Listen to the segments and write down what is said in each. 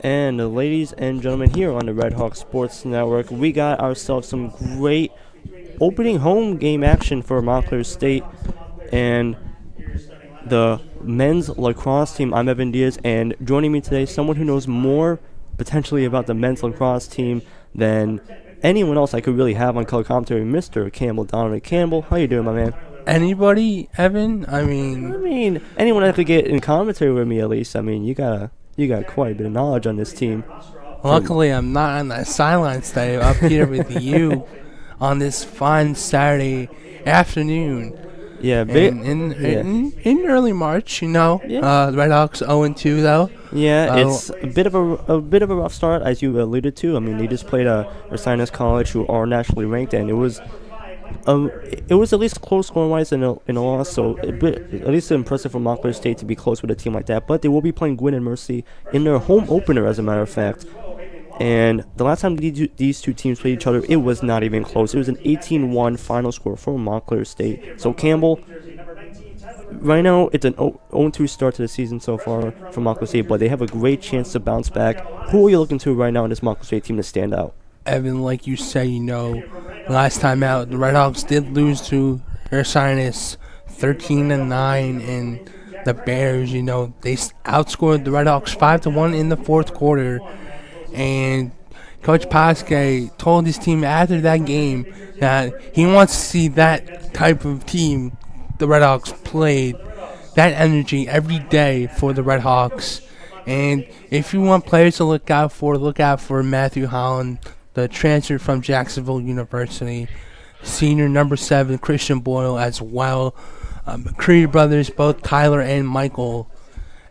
And ladies and gentlemen, here on the Red Hawk Sports Network, we got ourselves some great opening home game action for Montclair State and the men's lacrosse team. I'm Evan Diaz, and joining me today, someone who knows more potentially about the men's lacrosse team than anyone else I could really have on color commentary, Mr. Campbell, Donovan Campbell. How you doing, my man? Anybody, Evan? I mean, anyone that could get in commentary with me at least. I mean, you got quite a bit of knowledge on this team. luckily I'm not on the sideline today. I'm up here with you on this fine Saturday afternoon. Yeah, in early March, the Red Hawks 0-2 though. Yeah, it's a bit of a rough start, as you alluded to. I mean, they just played Ursinus College, who are nationally ranked, and it was at least close scoring-wise in a loss. So at least impressive for Montclair State to be close with a team like that. But they will be playing Gwynedd Mercy in their home opener, as a matter of fact. And the last time these two teams played each other, it was not even close. It was an 18-1 final score for Montclair State. So Campbell, right now it's an 0-2 start to the season so far for Montclair State, but they have a great chance to bounce back. Who are you looking to right now in this Montclair State team to stand out? Evan, like you say, last time out, the Red Hawks did lose to Ursinus 13-9, and the Bears, they outscored the Red Hawks 5-1 in the fourth quarter. And Coach Pasquet told his team after that game that he wants to see that type of team the Red Hawks played, that energy every day for the Red Hawks. And if you want players to look out for Matthew Holland, the transfer from Jacksonville University, senior number 7 Christian Boyle as well, McCreary brothers, both Tyler and Michael.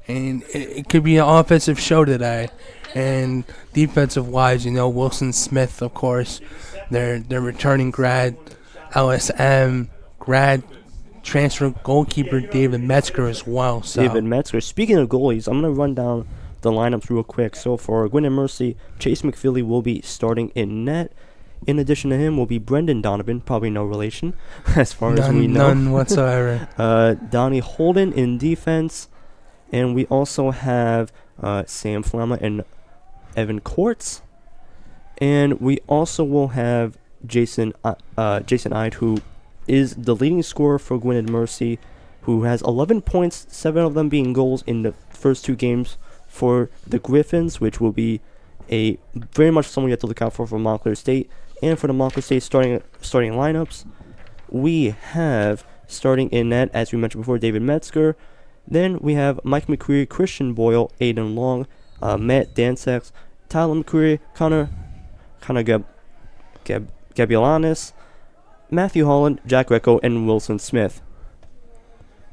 And it could be an offensive show today. And defensive-wise, Wilson Smith, of course, their returning grad, LSM grad transfer goalkeeper David Metzger as well. So. David Metzger. Speaking of goalies, I'm going to run down the lineups real quick. So for Gwynedd Mercy, Chase McFeely will be starting in net. In addition to him will be Brendan Donovan, probably no relation as far as we know. None whatsoever. Donnie Holden in defense. And we also have Sam Flamma and Evan Quartz. And we also will have Jason Ide, who is the leading scorer for Gwynedd Mercy, who has 11 points, 7 of them being goals in the first 2 games for the Griffins, which will be a very much someone you have to look out for Montclair State. And for the Montclair State starting lineups, we have starting in net, as we mentioned before, David Metzger. Then we have Mike McCreary, Christian Boyle, Aiden Long, Matt Dansex, Tyler McCreary, Connor Gabilanis, Matthew Holland, Jack Recco, and Wilson Smith.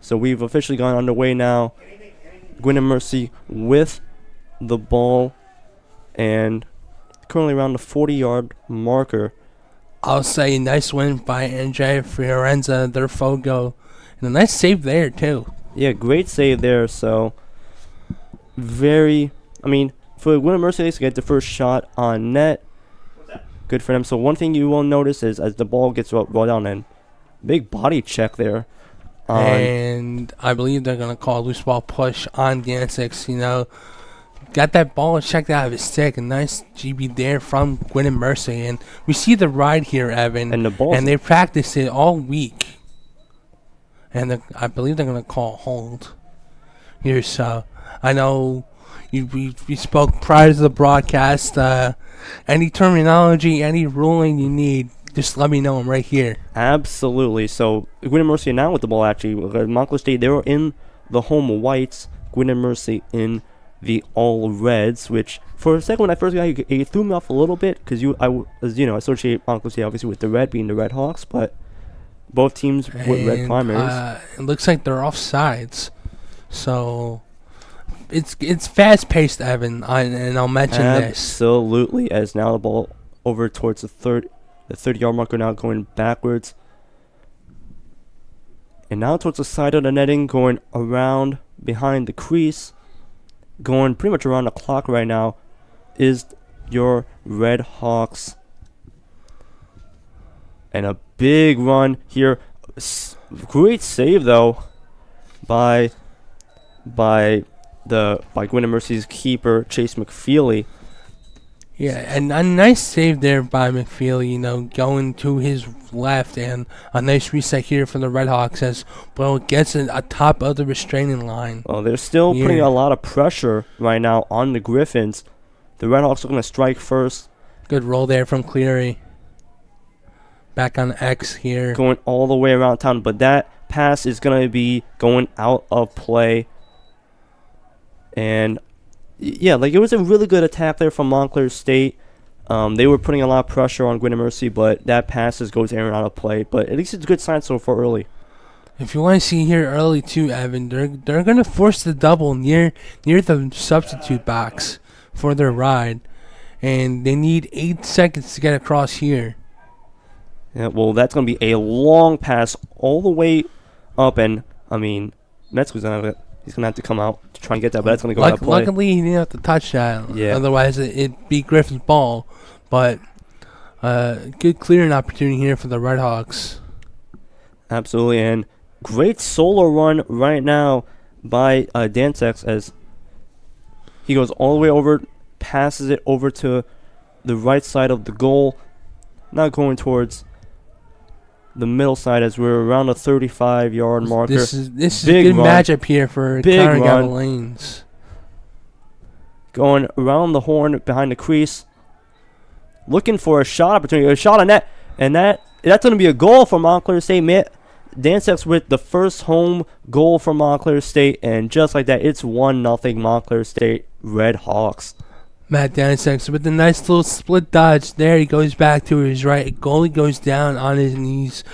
So we've officially gone underway now. Gwynedd Mercy with the ball and currently around the 40-yard marker. I'll say nice win by Andrea Fiorenza, their Fogo. And a nice save there, too. Yeah, great save there. So, for Gwynedd Mercy to get the first shot on net, good for them. So one thing you will notice is as the ball gets rolled down, and big body check there. And I believe they're going to call a loose ball push on Gansix, Got that ball checked out of his stick. A nice GB there from Gwynedd Mercy. And we see the ride here, Evan. And they practiced it all week. And I believe they're going to call hold here. So I know we spoke prior to the broadcast. Any terminology, any ruling you need, just let me know. I'm right here. Absolutely. So Gwynedd Mercy now with the ball, actually. Montclair State, they were in the home whites. Gwynedd Mercy in the all reds, which for a second when I first got here, it threw me off a little bit because I associate Montclair State obviously with the red being the Red Hawks, but both teams with red primaries. It looks like they're off sides. So it's fast paced, Evan, and I'll mention this. Absolutely, as now the ball over towards the 30-yard marker, now going backwards. And now towards the side of the netting, going around behind the crease, going pretty much around the clock right now, is your Red Hawks. And a big run here. Great save, though, by by Gwynedd Mercy's keeper Chase McFeely. Yeah, and a nice save there by McFeely, going to his left, and a nice reset here for the Redhawks as Boyle gets atop of the restraining line. Well, they're still putting a lot of pressure right now on the Griffins. The Redhawks are going to strike first. Good roll there from Cleary. Back on X here. Going all the way around town, but that pass is going to be going out of play. And yeah, it was a really good attack there from Montclair State. They were putting a lot of pressure on Gwynedd Mercy, but that pass goes in and out of play. But at least it's a good sign so far early. If you want to see here early too, Evan, they're going to force the double near the substitute box for their ride, and they need 8 seconds to get across here. Yeah, well, that's going to be a long pass all the way up, and Metzger's he's going to have to come out to try and get that, but that's going to go out of play. Luckily, he didn't have to touch that. Yeah. Otherwise, it'd be Griffin's ball. But good clearing opportunity here for the Redhawks. Absolutely, and great solo run right now by Dantex as he goes all the way over, passes it over to the right side of the goal, not going towards the middle side as we're around a 35-yard marker. This is a good matchup here for Connor Gavelanes. Going around the horn behind the crease, looking for a shot opportunity, a shot on net, and that's going to be a goal for Montclair State. Dantex with the first home goal for Montclair State, and just like that, it's 1-0 Montclair State Red Hawks. Matt Dantex with a nice little split dodge there. He goes back to his right. Goalie goes down on his knees.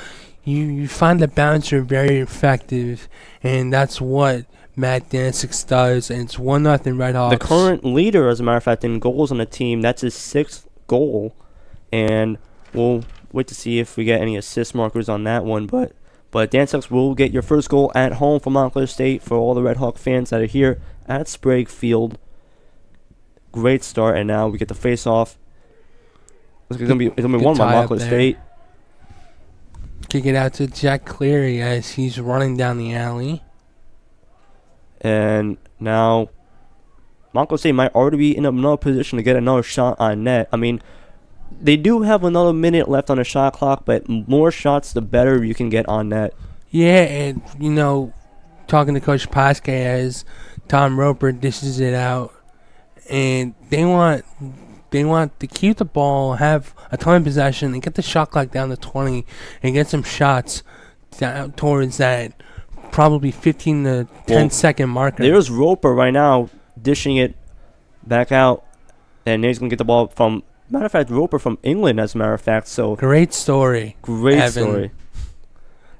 You find the bouncer very effective, and that's what Matt Dantex does, and it's 1-0 Red Hawks. The current leader, as a matter of fact, in goals on the team, that's his 6th goal, and we'll wait to see if we get any assist markers on that one, but Dantex will get your first goal at home for Montclair State for all the Red Hawk fans that are here at Sprague Field. Great start, and now we get the face-off. It's gonna be won by Montclair State. Kick it out to Jack Cleary as he's running down the alley. And now Montclair State might already be in another position to get another shot on net. They do have another minute left on the shot clock, but more shots, the better you can get on net. Yeah, and, talking to Coach Pasque as Tom Roper dishes it out, and they want to keep the ball, have a ton of possession, and get the shot clock down to 20 and get some shots down towards that probably 15 to 10-second marker. There's Roper right now dishing it back out, and he's going to get the ball from, matter of fact, Roper from England, as a matter of fact. So great story. Great story.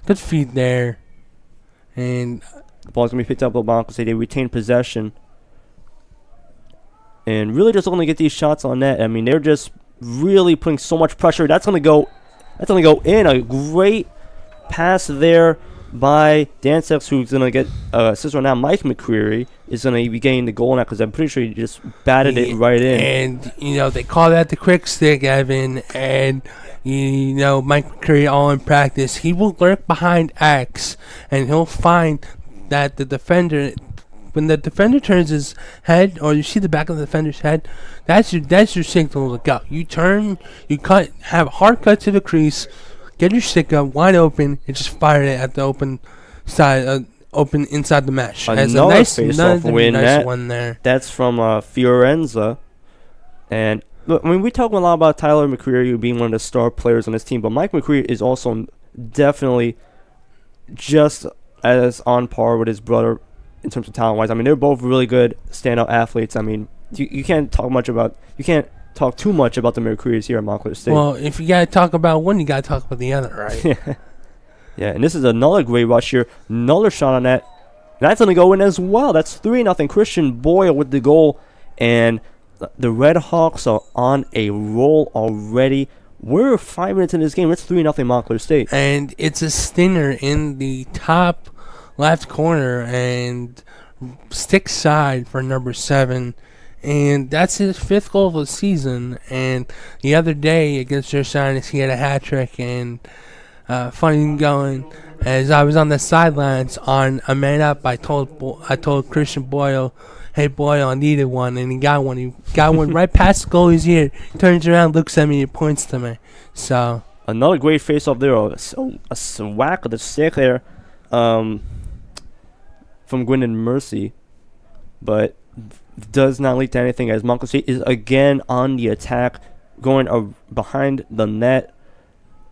Good feed there. And the ball's going to be picked up by Montclair State. They retain possession. And really just looking to get these shots on net. They're just really putting so much pressure. That's going to go in. A great pass there by Dantex, who's going to get assist right now. Mike McCreary is going to be getting the goal now because I'm pretty sure he just batted it right in. And, they call that the quick stick, Evan. And, Mike McCreary, all in practice, he will lurk behind X, and he'll find that the defender, when the defender turns his head, or you see the back of the defender's head, that's your signal to go. You turn, you cut, have a hard cut to the crease, get your stick up wide open, and just fire it at the open side, open inside the mesh. Another face-off win. Nice one there. That's from Fiorenza. And we talk a lot about Tyler McCreary being one of the star players on this team, but Mike McCreary is also definitely just as on par with his brother in terms of talent-wise. They're both really good standout athletes. You can't talk too much about the McCreary's here at Montclair State. Well, if you gotta talk about one, you gotta talk about the other, right? Yeah, and this is another great rush here. Another shot on net. That's going to go in as well. That's 3-0. Christian Boyle with the goal. And the Red Hawks are on a roll already. We're 5 minutes in this game. It's 3-0 Montclair State. And it's a stinger in the top left corner and stick side for number 7. And that's his 5th goal of the season. And the other day against Ursinus, he had a hat trick. And funny going, as I was on the sidelines on a man up, I told Christian Boyle, hey Boyle, I needed one, and he got one. He got one right past the goalie's ear. Turns around, looks at me, and points to me. So another great face-off there. A whack of the stick there, from Gwynedd Mercy, but does not lead to anything as Montclair State is again on the attack, going behind the net,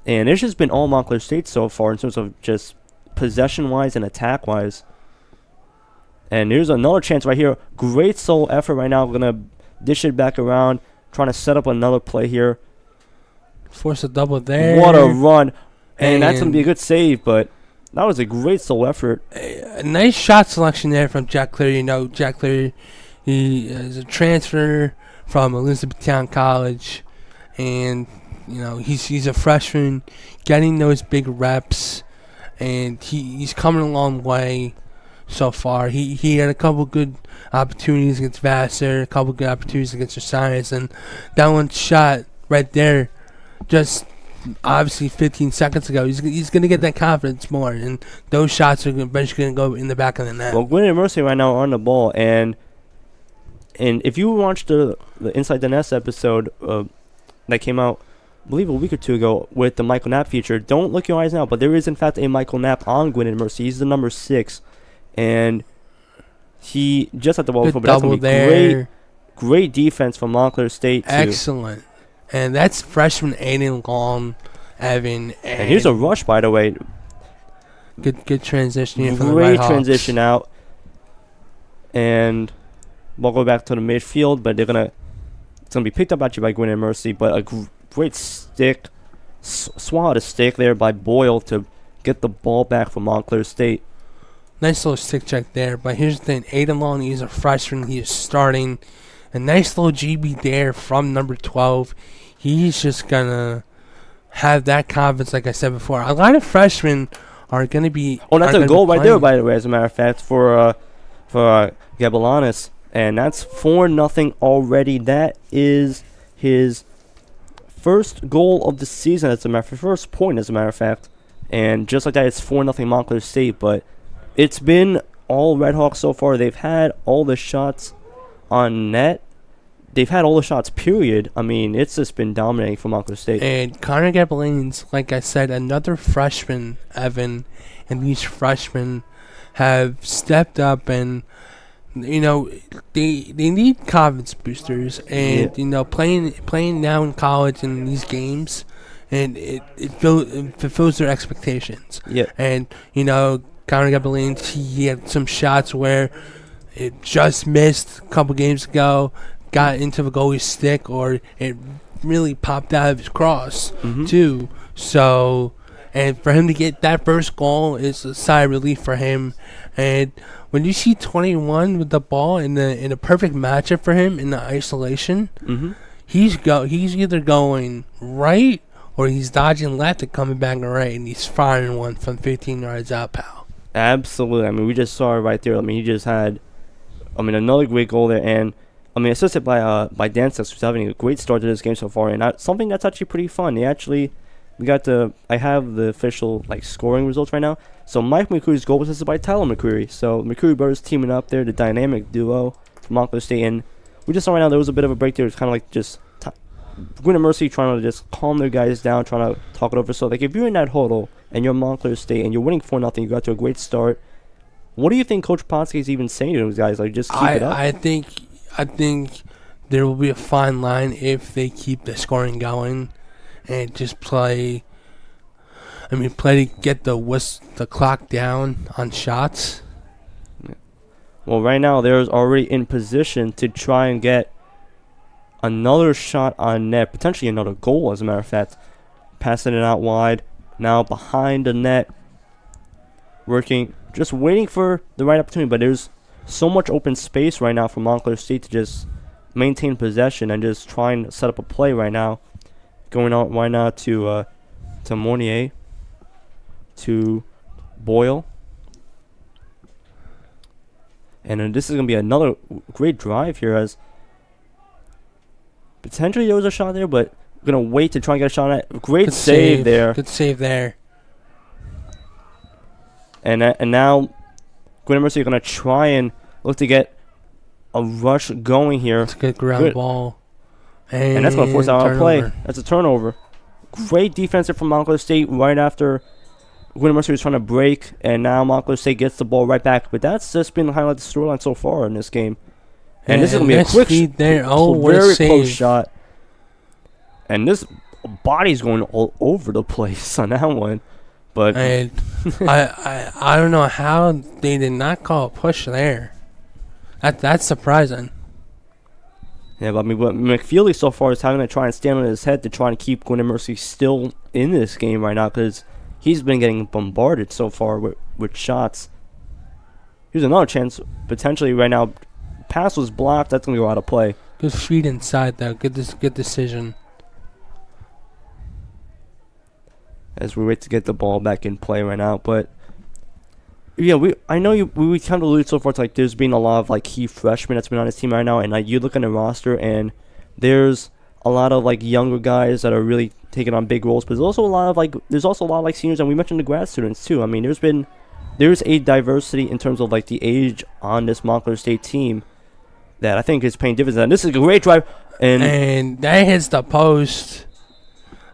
and it's just been all Montclair State so far in terms of just possession-wise and attack-wise. And here's another chance right here. Great solo effort right now. Going to dish it back around, trying to set up another play here. Force a double there. What a run. And that's going to be a good save, but that was a great solo effort. A nice shot selection there from Jack Cleary. You know, Jack Cleary, he is a transfer from Elizabethtown College. And, you know, he's a freshman getting those big reps. And he's coming a long way so far. He had a couple good opportunities against Vassar, a couple good opportunities against Ursinus, and that one shot right there, just obviously 15 seconds ago, he's going to get that confidence more, and those shots are eventually going to go in the back of the net. Well, Gwynedd Mercy right now on the ball, and if you watched the Inside the Nest episode that came out, I believe a week or two ago, with the Michael Knapp feature, don't look your eyes now, but there is in fact a Michael Knapp on Gwynedd Mercy. He's the number 6. And he just had the ball before, but that's going to be great defense from Montclair State. Excellent. And that's freshman Aiden Long, Evan. And here's a rush, by the way. Good transition here from the Great Whitehawks. transition out. And we'll go back to the midfield, but it's going to be picked up actually by Gwynedd Mercy. But a great stick, swallowed a stick there by Boyle to get the ball back from Montclair State. Nice little stick check there, but here's the thing. Aiden Long, he's a freshman. He is starting. A nice little GB there from number 12. He's just going to have that confidence, like I said before. A lot of freshmen are going to be... Oh, that's a goal right there, by the way, as a matter of fact, for Gabelanis. And that's 4-0 already. That is his first goal of the season, as a matter of fact. First point, as a matter of fact. And just like that, it's 4-0 Montclair State, but... It's been all Redhawks so far. They've had all the shots on net. They've had all the shots, period. I mean, it's just been dominating for Montclair State. And Connor Gabelines, like I said, another freshman, Evan. And these freshmen have stepped up and, you know, they need confidence boosters. And, you know, playing now in college in these games, and it fulfills their expectations. Yeah. And, you know, Connor Gabelines, he had some shots where it just missed a couple games ago, got into the goalie's stick, or it really popped out of his cross, too. So, and for him to get that first goal is a sigh of relief for him. And when you see 21 with the ball in a perfect matchup for him in the isolation, he's either going right or he's dodging left and coming back right, and he's firing one from 15 yards out, pal. Absolutely. I mean, we just saw it right there. I mean, he just had, another great goal there, and assisted by Dan Six, who's having a great start to this game so far, and something that's actually pretty fun. I have the official scoring results right now. So Mike McCreary's goal was assisted by Tyler McCreary. So McCreary brothers teaming up there, the dynamic duo from Montclair State, and we just saw right now there was a bit of a break there. It's kind of like just Gwynedd Mercy trying to just calm their guys down, trying to talk it over. So if you're in that huddle and you're Montclair State and you're winning 4-0, you got to a great start. What do you think Coach Ponsky is even saying to those guys? Just keep it up. I think there will be a fine line if they keep the scoring going and just play. Play to get the clock down on shots. Yeah. Well, right now they're already in position to try and get another shot on net, potentially another goal, as a matter of fact. Passing it out wide, now behind the net, working, just waiting for the right opportunity. But there's so much open space right now for Montclair State to just maintain possession and just try and set up a play right now. Going out right now to Mornier, to Boyle. And this is going to be another great drive here, as potentially there was a shot there, but we're going to wait to try and get a shot at it. Great save there. Good save there. And now Gwynedd Mercy are going to try and look to get a rush going here. It's a good ground ball. And that's going to force out a play. turnover. That's a turnover. Great defense from Montclair State right after Gwynedd Mercy was trying to break, and now Montclair State gets the ball right back. But that's just been kind of like the storyline so far in this game. And this is going to be a quick, feed there. Oh, what a very save. close shot. And this body's going all over the place on that one. But And I don't know how they did not call a push there. That's surprising. yeah, but I mean, what McFeely so far is having to try and stand on his head to try and keep Gwynedd Mercy still in this game right now because he's been getting bombarded so far with shots. Here's another chance potentially right now. Pass was blocked. That's going to go out of play. Good feed inside though. Good decision. As we wait to get the ball back in play right now, but yeah, I know we kind of alluded so far to like there's been a lot of like key freshmen that's been on his team right now, and like you look at the roster and there's a lot of like younger guys that are really taking on big roles, but there's also a lot of like seniors, and we mentioned the grad students too. I mean, there's a diversity in terms of like the age on this Montclair State team that I think is paying dividends. And this is a great drive, and that hits the post.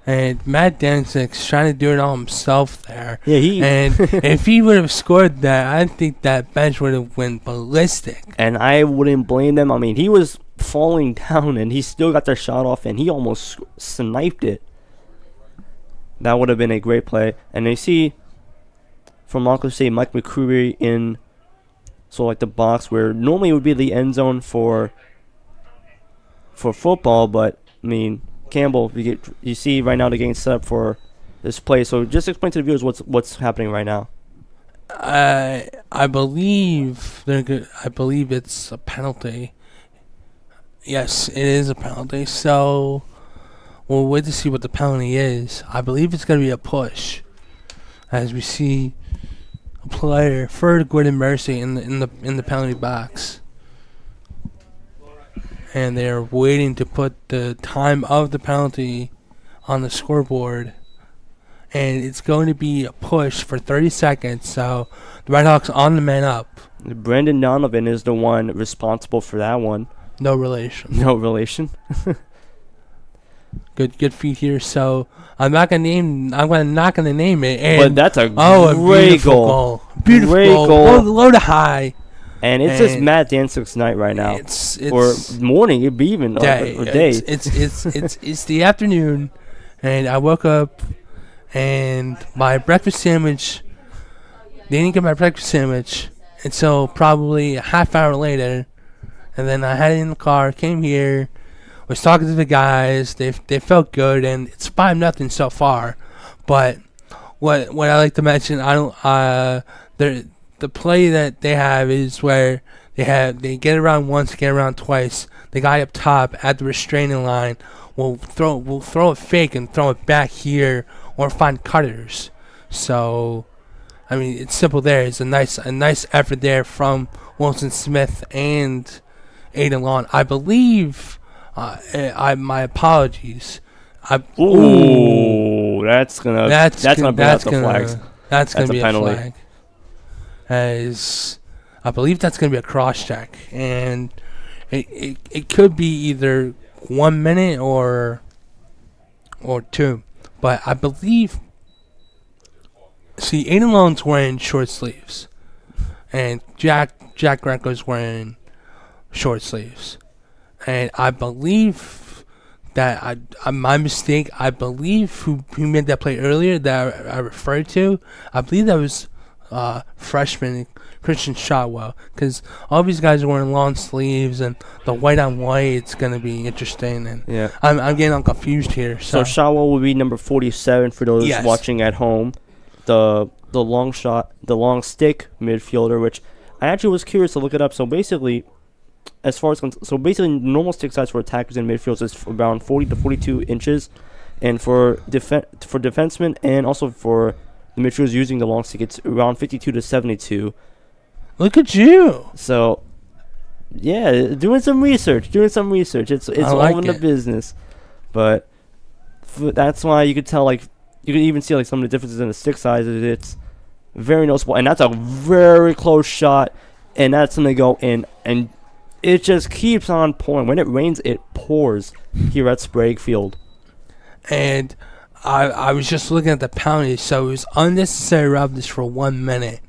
And Matt Danzig's trying to do it all himself there. Yeah, and if he would have scored that, I think that bench would have went ballistic. And I wouldn't blame them. I mean, he was falling down, and he still got their shot off, and he almost sniped it. That would have been a great play. And you see from Montclair State, Mike McCreary in like the box where normally it would be the end zone for football, but I mean, Campbell, you see right now they're getting set up for this play. So just explain to the viewers what's happening right now. I believe they're good. I believe it's a penalty. Yes, it is a penalty. So we'll wait to see what the penalty is. I believe it's going to be a push, as we see a player for Gwynedd Mercy in the penalty box. And they're waiting to put the time of the penalty on the scoreboard. And it's going to be a push for 30 seconds. So the Redhawks on the man up. Brandon Donovan is the one responsible for that one. No relation. No relation. Good feed here. So I'm not gonna name it. And but that's a great beautiful goal. Beautiful great goal. Low to high. And it's just Matt Danzig's night right now. It's or morning, it'd be even day. Or day. It's the afternoon, and I woke up, and my breakfast sandwich. They didn't get my breakfast sandwich until probably a half hour later, and then I had it in the car. Came here, was talking to the guys. They felt good, and it's 5-0 so far. But what I like to mention, the play that they have is where they get around once, get around twice. The guy up top at the restraining line will throw it fake and throw it back here or find cutters. So, I mean, it's simple there. It's a nice effort there from Wilson Smith and Aiden Lawn. I believe. My apologies. That's gonna bring out the flags. That's gonna be a penalty. flag. As I believe that's gonna be a cross check, and it could be either 1 minute or 2, but I believe. See, Aiden Lone's wearing short sleeves, and Jack Greco's wearing short sleeves, and I believe that my mistake. I believe who made that play earlier that I referred to. I believe that was freshman Christian Shotwell, because all these guys are wearing long sleeves and the white on white. It's gonna be interesting, and yeah, I'm getting all confused here. So Shotwell will be number 47 for those watching at home. The long stick midfielder, which I actually was curious to look it up. So basically, normal stick size for attackers in midfield is around 40 to 42 inches, and for defensemen and also for the midfielders using the long stick, it's around 52 to 72. Look at you! So, yeah, doing some research. It's all in the business, but that's why you could tell, like, you can even see like some of the differences in the stick sizes. It's very noticeable, and that's a very close shot, and that's gonna go in, and it just keeps on pouring. When it rains, it pours here at Sprague Field. And I was just looking at the penalty, so it was unnecessary roughness for 1 minute.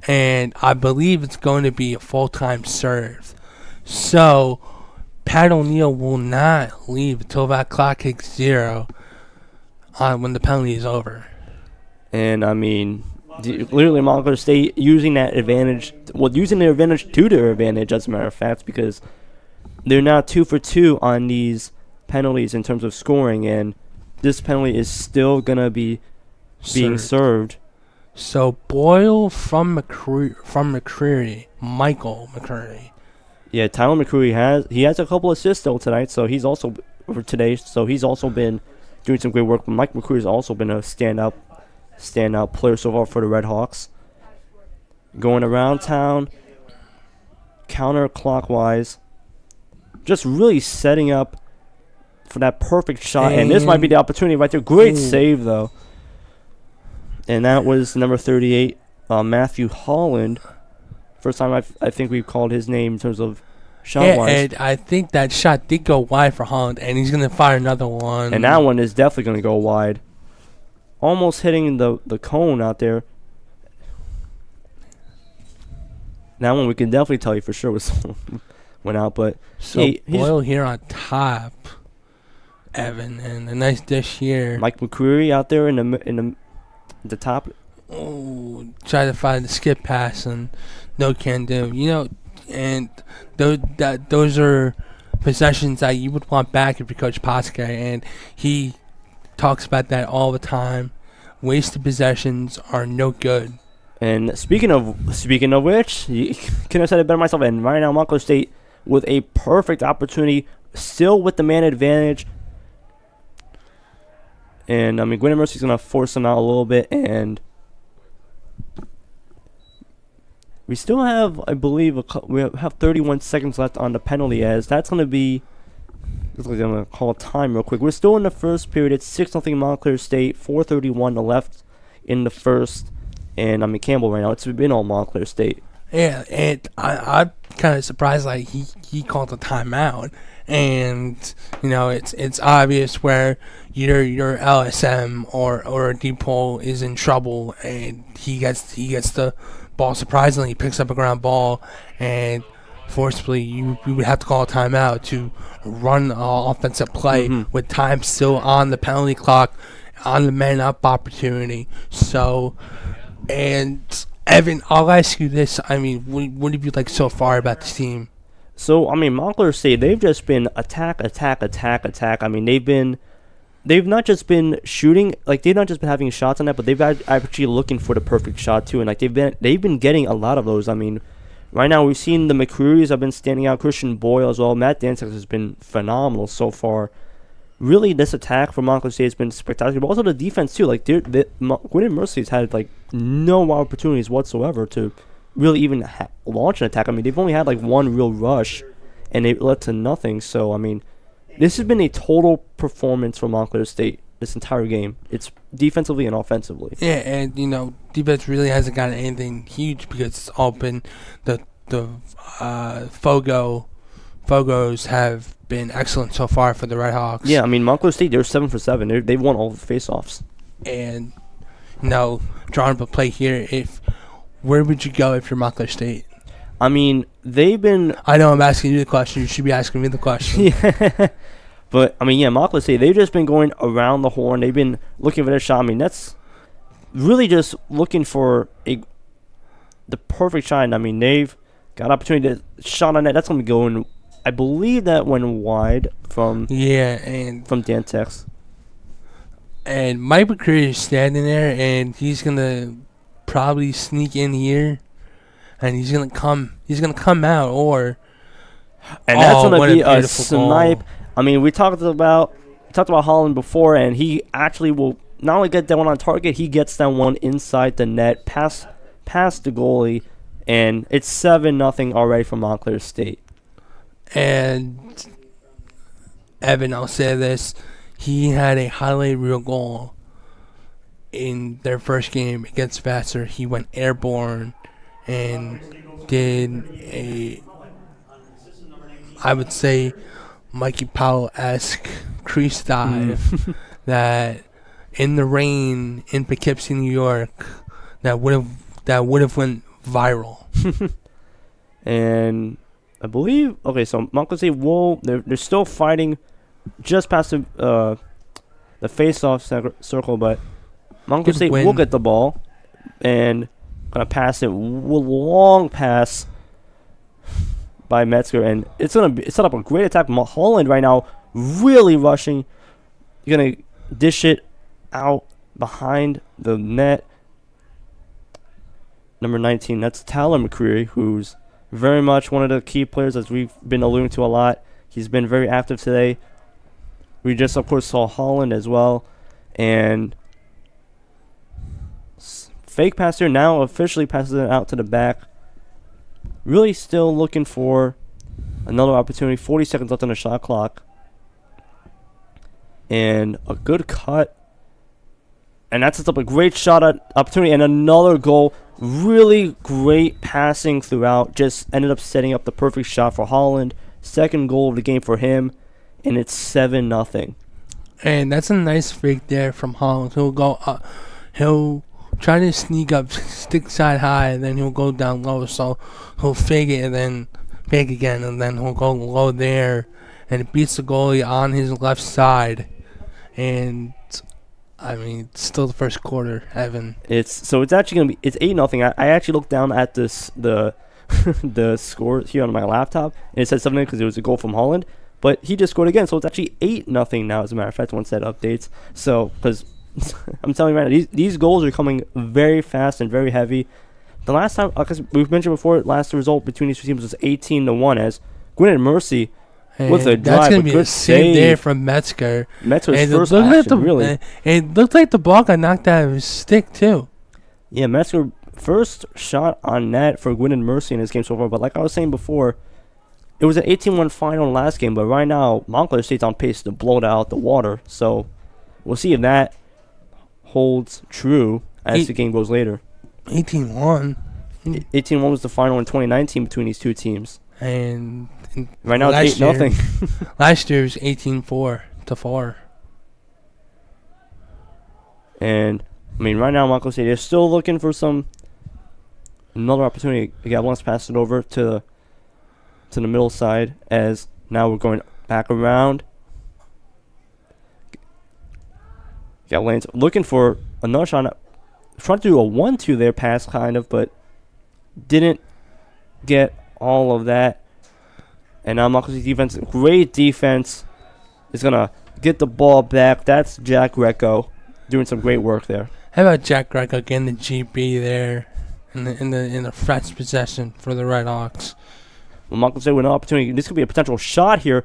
And I believe it's going to be a full-time serve. So, Pat O'Neill will not leave until that clock hits 0 when the penalty is over. And, I mean, literally Montclair State using that advantage, using their advantage to their advantage, as a matter of fact, because they're now 2 for 2 on these penalties in terms of scoring, and this penalty is still going to be being served. So Boyle from McCreary, Michael McCreary. Yeah, Tyler McCreary has a couple assists though tonight, so he's also been doing some great work. But Mike McCreary's also been a standout player so far for the Red Hawks. Going around town, counterclockwise, just really setting up for that perfect shot, and this might be the opportunity right there. Great save though. And that was number 38, Matthew Holland. First time I think we've called his name in terms of shot-wise. And I think that shot did go wide for Holland, and he's going to fire another one. And that one is definitely going to go wide. Almost hitting the cone out there. That one we can definitely tell you for sure went out. But so Boyle here on top, Evan, and a nice dish here. Mike McCreary out there in the top. Oh, try to find the skip pass and no can do. And those are possessions that you would want back if you coach Pasquet, and he talks about that all the time. Wasted possessions are no good. And speaking of which, you couldn't have said it better myself. And right now, Montclair State with a perfect opportunity, still with the man advantage. And, I mean, Gwynedd Mercy's going to force them out a little bit. And we still have, I believe, we have 31 seconds left on the penalty, as that's going to be, I'm going to call time real quick. We're still in the first period. It's 6-0 Montclair State, 4:31 left in the first. And, I mean, Campbell right now, it's been all Montclair State. Yeah, and I'm kind of surprised, like, he called a timeout. And, it's obvious where your LSM or a deep hole is in trouble, and he gets the ball surprisingly. He picks up a ground ball, and forcibly you would have to call a timeout to run an offensive play with time still on the penalty clock, on the man up opportunity. So, and Evan, I'll ask you this. I mean, what have you liked so far about this team? So, I mean, Montclair State, they've just been attack. I mean, they've not just been shooting, like, they've not just been having shots on that, but they've actually looking for the perfect shot too, and like they've been getting a lot of those. I mean, right now we've seen the McCrearys have been standing out, Christian Boyle as well. Matt Danzig has been phenomenal so far. Really, this attack for Montclair State has been spectacular, but also the defense too. Like, Gwynedd Mercy has had like no opportunities whatsoever to really even launch an attack. I mean, they've only had like one real rush, and it led to nothing. So, I mean, this has been a total performance for Montclair State this entire game. It's defensively and offensively. Yeah, and defense really hasn't gotten anything huge because it's all been the Fogos have been excellent so far for the Red Hawks. Yeah, I mean, Montclair State, they're 7 for 7. They've won all the face-offs. And drawing up a play here, where would you go if you're Montclair State? I mean, they've been... I know I'm asking you the question. You should be asking me the question. Yeah. But, I mean, yeah, Montclair State, they've just been going around the horn. They've been looking for their shot. I mean, that's really just looking for the perfect shot. I mean, they've got opportunity to shot on that. That's going to go in. I believe that went wide from Dantex. And Mike McCreary is standing there, and he's going to probably sneak in here. And he's gonna come out, and that's gonna be a snipe. Goal. I mean, we talked about Holland before, and he actually will not only get that one on target, he gets that one inside the net, past the goalie, and it's 7-0 already for Montclair State. And Evan, I'll say this: he had a highlight reel goal in their first game against Vassar. He went airborne and did a I would say, Mikey Powell-esque crease dive that in the rain in Poughkeepsie, New York, that would have went viral. And I believe so Montclair State they're still fighting just past the face-off circle, but Montclair State will get the ball and gonna pass it. Long pass by Metzger, and it's gonna set up a great attack. Holland right now really rushing. You're gonna dish it out behind the net. Number 19, that's Tyler McCreary, who's very much one of the key players, as we've been alluding to a lot. He's been very active today. We just, of course, saw Holland as well. And fake pass here, now officially passes it out to the back. Really still looking for another opportunity. 40 seconds left on the shot clock. And a good cut. And that sets up a great shot opportunity and another goal. Really great passing throughout. Just ended up setting up the perfect shot for Holland. Second goal of the game for him. And it's 7-0. And that's a nice fake there from Holland. He'll go up. He'll try to sneak up, stick side high, and then he'll go down low. So he'll fake it and then fake again. And then he'll go low there. And it beats the goalie on his left side. And I mean, it's still the first quarter, Evan. It's actually gonna be 8-0. I actually looked down at the score here on my laptop, and it said something because it was a goal from Holland, but he just scored again, so it's actually 8-0 now. As a matter of fact, once that updates. So because I'm telling you right now, these goals are coming very fast and very heavy. The last time, because we've mentioned before, last result between these two teams was 18-1 as Gwynedd Mercy. With a drive, that's going to be a save there from Metzger. Metzger's first action, really. It looked like the ball got knocked out of his stick, too. Yeah, Metzger, first shot on net for Gwynedd Mercy in his game so far. But like I was saying before, it was an 18-1 final last game. But right now, Montclair State's on pace to blow it out the water. So we'll see if that holds true as the game goes later. 18-1? 18-1 was the final in 2019 between these two teams. And right now it's 8-0. Last year was 18-4. And I mean, right now Montclair State is still looking for another opportunity. Again, let's pass it over to the middle side, as now we're going back around. Got Lance looking for another shot. Trying to do a 1-2 there pass, kind of, but didn't get all of that. And now Montclair State defense, great defense, is going to get the ball back. That's Jack Greco doing some great work there. How about Jack Greco getting the GB there in the fresh possession for the Red Hawks? Well, Montclair State with an opportunity. This could be a potential shot here.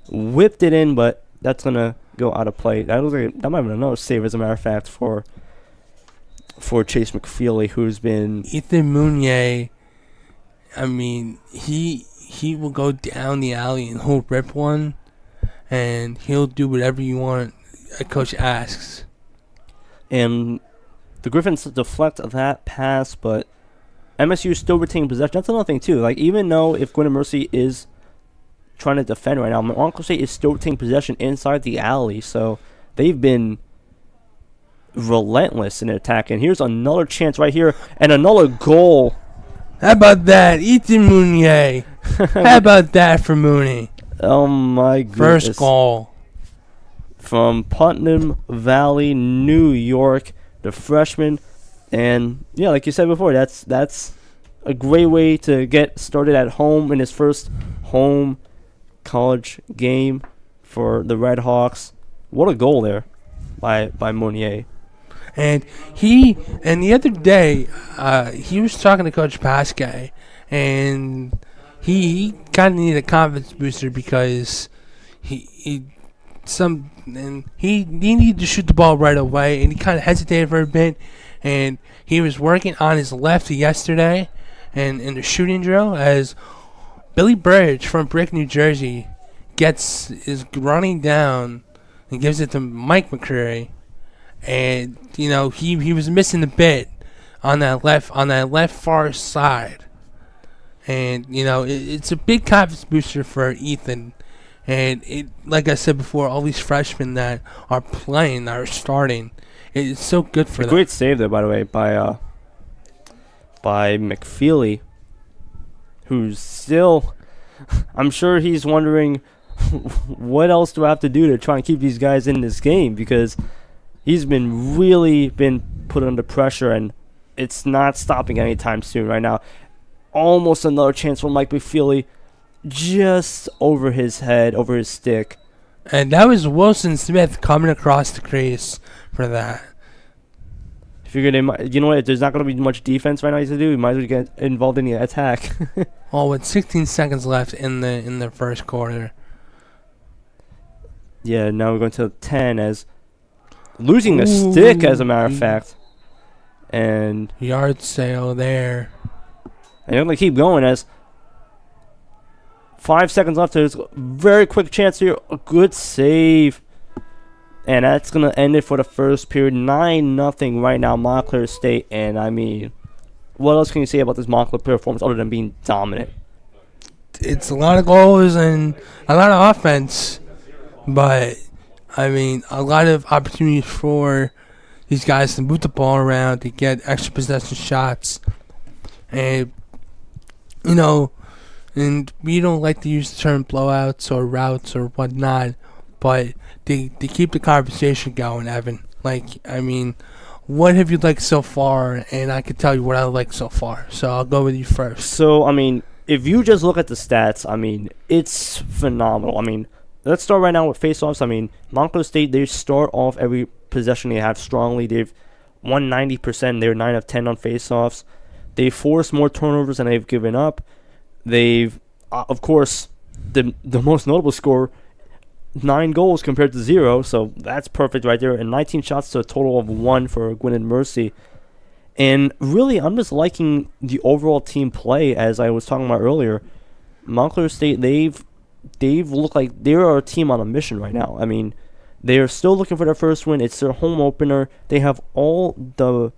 Whipped it in, but that's going to go out of play. That might have been another save, as a matter of fact, for Chase McFeely, who's been... Ethan Mounier, I mean, he will go down the alley and he'll rip one, and he'll do whatever you want a coach asks. And the Griffins deflect that pass, but MSU still retaining possession. That's another thing, too. Like, even though if Gwynedd Mercy is trying to defend right now, Montclair State is still retaining possession inside the alley, so they've been relentless in attack. And here's another chance right here, and another goal. How about that, Ethan Mounier? How about that for Mooney? Oh my goodness! First goal from Putnam Valley, New York, the freshman, and yeah, like you said before, that's a great way to get started at home in his first home college game for the Red Hawks. What a goal there by Mounier. And the other day, he was talking to Coach Pasquet, and he kind of needed a confidence booster because he needed to shoot the ball right away, and he kind of hesitated for a bit, and he was working on his left yesterday, and in the shooting drill, as Billy Bridge from Brick, New Jersey, is running down and gives it to Mike McCreary. And you know he was missing a bit on that left far side, And, it's a big confidence booster for Ethan. And, like I said before, all these freshmen that are playing, that are starting, it's so good for them. Great save there, by the way, by McFeely, who's still... I'm sure he's wondering, what else do I have to do to try and keep these guys in this game? Because he's really been put under pressure, and it's not stopping anytime soon right now. Almost another chance for Mike McFeely, just over his head, over his stick. And that was Wilson Smith coming across the crease for that. Figured you know what? There's not going to be much defense right now to do. You might as well get involved in the attack. With 16 seconds left in the first quarter. Yeah, now we're going to 10 as losing a stick, as a matter of fact. And yard sale there. And they're going to keep going as 5 seconds left. There's a very quick chance here. A good save. And that's going to end it for the first period. 9-0 right now, Montclair State. And, I mean, what else can you say about this Montclair performance other than being dominant? It's a lot of goals and a lot of offense. But, I mean, a lot of opportunities for these guys to move the ball around, to get extra possession shots. And, and we don't like to use the term blowouts or routes or whatnot. But they keep the conversation going, Evan. What have you liked so far? And I can tell you what I like so far. So I'll go with you first. So, I mean, if you just look at the stats, I mean, it's phenomenal. I mean, let's start right now with faceoffs. I mean, Montclair State, they start off every possession they have strongly. They've won 90%. They're 9 of 10 on faceoffs. They force more turnovers than they've given up. They've, of course, the most notable score, 9 goals compared to 0, so that's perfect right there. And 19 shots to a total of 1 for Gwynedd Mercy. And really, I'm just liking the overall team play, as I was talking about earlier. Montclair State, they've looked like they're a team on a mission right now. I mean, they're still looking for their first win. It's their home opener. They have all the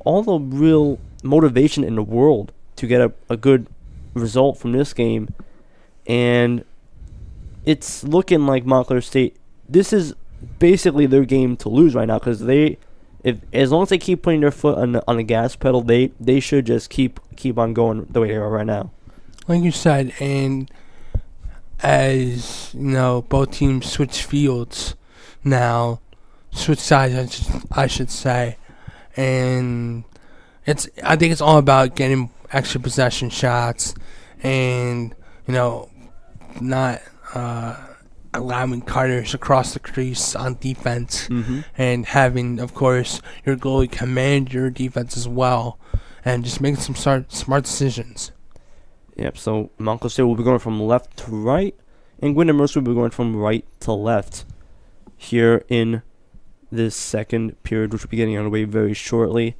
real motivation in the world to get a good result from this game. And it's looking like Montclair State, this is basically their game to lose right now, because as long as they keep putting their foot on the gas pedal, they should just keep on going the way they are right now. Like you said, and as both teams switch fields now, switch sides, I should say, and I think it's all about getting extra possession shots, and not allowing cutters across the crease on defense, and having, of course, your goalie command your defense as well, and just making some smart decisions. Yep, so Montclair State will be going from left to right, and Gwynedd Mercy will be going from right to left here in this second period, which will be getting underway very shortly.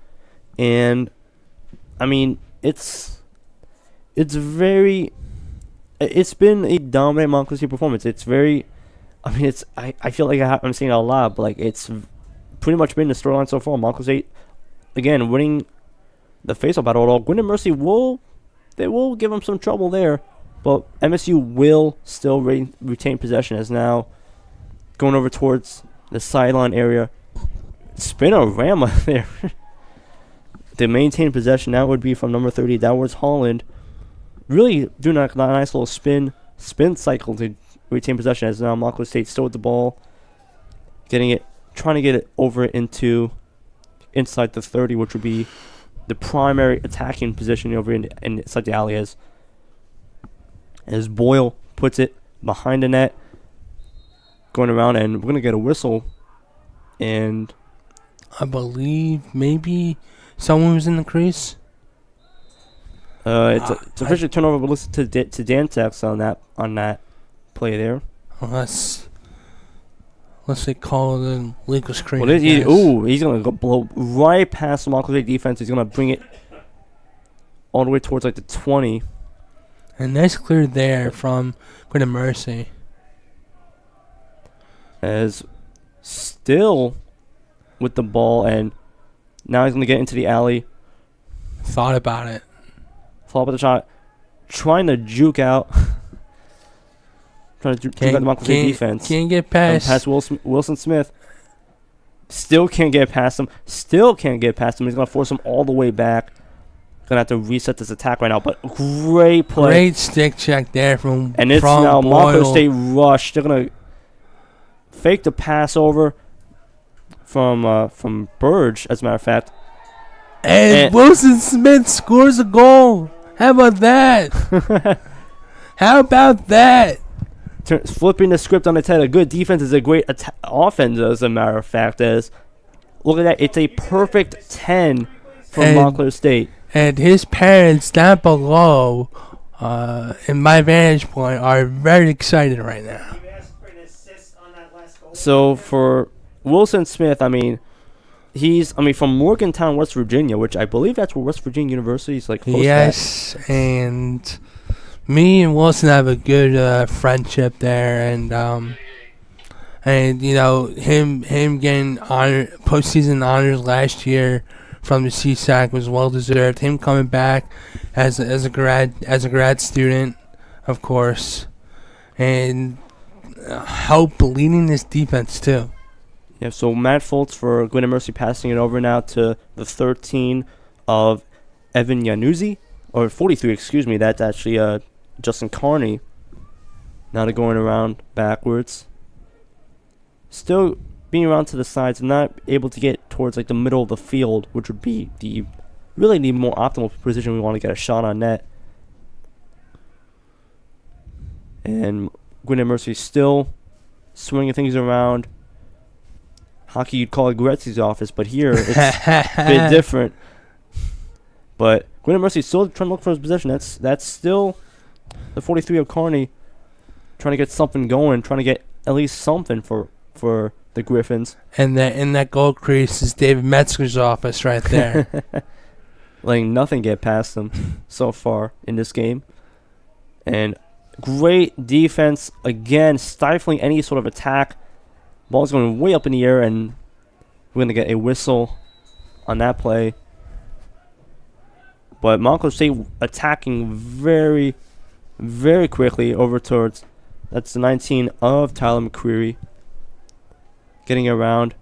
And, I mean, it's been a dominant Montclair State performance. It's very, I mean, I feel like I'm saying it a lot, but it's pretty much been the storyline so far. Montclair State, again, winning the face-off battle at all. Gwynedd Mercy will give them some trouble there, but MSU will still retain possession, as now going over towards the sideline area. Spinorama there. To maintain possession, that would be from number 30. That was Holland. Really doing a nice little spin cycle to retain possession, as now Montclair State still with the ball, trying to get it over into inside the 30, which would be the primary attacking position over inside the alley, as Boyle puts it behind the net, going around, and we're gonna get a whistle, and I believe maybe someone was in the crease. It's officially turnover, but listen to Dantex on that play there. Let's say call it a legal screen. He's gonna go blow right past the Montclair State defense. He's gonna bring it all the way towards the 20. And nice clear there from Gwynedd Mercy. As still with the ball, and now he's gonna get into the alley. Thought about it. Follow up with the shot. trying to juke out. Trying to juke out the Montclair State defense. Can't get past Wilson Smith. Still can't get past him. He's going to force him all the way back. Going to have to reset this attack right now. But great play. Great stick check there from And it's now Montclair State rush. They're going to fake the pass over from Burge, as a matter of fact. And Wilson Smith scores a goal. How about that? How about that? Flipping the script on its head. A good defense is a great offense, as a matter of fact. Look at that. It's a perfect 10 from Montclair State. And his parents down below, in my vantage point, are very excited right now. So for Wilson Smith, I mean, he's from Morgantown, West Virginia, which I believe that's where West Virginia University is like close Yes, at. And me and Wilson have a good friendship there, and you know him getting postseason honors last year from the CSAC was well deserved. Him coming back as a grad student, of course, and help leading this defense too. Yeah, so Matt Foltz for Gwynedd Mercy passing it over now to the 13 of Evan Yanuzzi, or 43, excuse me. That's actually Justin Carney. Now they're going around backwards. Still being around to the sides and not able to get towards like the middle of the field, which would be the more optimal position we want to get a shot on net. And Gwynedd Mercy still swinging things around. Hockey, you'd call it Gretzky's office, but here it's a bit different. But Gwynedd Mercy still trying to look for his possession. That's still the 43 of Carney trying to get something going, trying to get at least something for the Griffins. And in that goal crease is David Metzger's office right there. Letting nothing get past them so far in this game. And great defense, again, stifling any sort of attack. Ball's going way up in the air, and we're going to get a whistle on that play. But Montclair State attacking very, very quickly over towards, that's the 19 of Tyler McCreary. Getting around.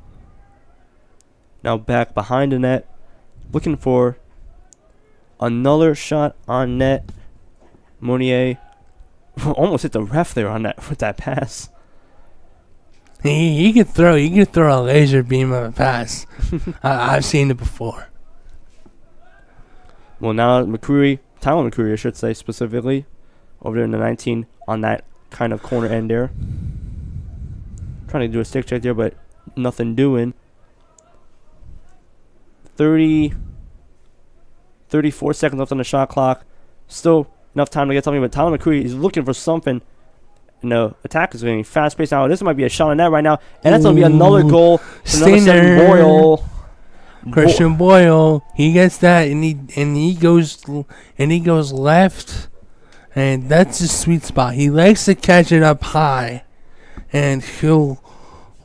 Now back behind the net. Looking for another shot on net. Monier almost hit the ref there on that with that pass. He could throw a laser beam of a pass. I've seen it before. Well, now Tyler McCreary, I should say specifically, over there in the 19 on that kind of corner end there. Trying to do a stick check there, but nothing doing. 34 seconds left on the shot clock. Still enough time to get something, but Tyler McCreary is looking for something. And the attack is getting fast-paced now. This might be a shot on net right now. And that's going to be another goal. Another 7 Boyle. Christian Boyle. He gets that, and he goes left. And that's his sweet spot. He likes to catch it up high. And he'll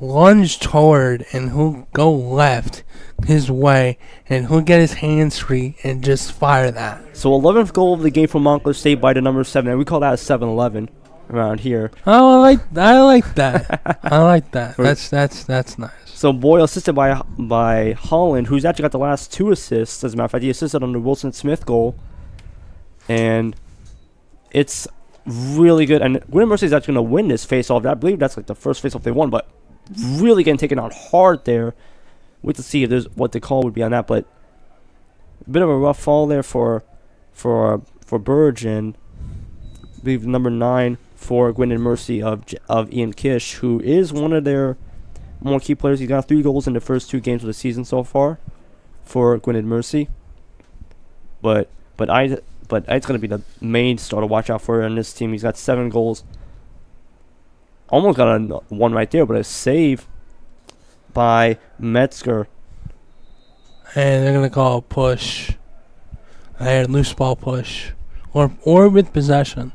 lunge toward, and he'll go left his way, and he'll get his hands free and just fire that. So 11th goal of the game for Montclair State by the number 7. And we call that a 7-11 around here. Oh, I like that. I like that. That's nice. So Boyle assisted by Holland, who's actually got the last 2 assists. As a matter of fact, he assisted on the Wilson Smith goal. And it's really good. And Gwynedd Mercy is actually going to win this face-off. I believe that's like the first face-off they won, but really getting taken out hard there. Wait to see if there's what the call would be on that, but a bit of a rough fall there for Burge, and I believe number 9 for Gwynedd Mercy of Ian Kish, who is one of their more key players. He's got 3 goals in the first 2 games of the season so far for Gwynedd Mercy. But it's going to be the main star to watch out for in this team. He's got 7 goals. Almost got one right there, but a save by Metzger. And they're going to call a push. A loose ball push. Or with possession.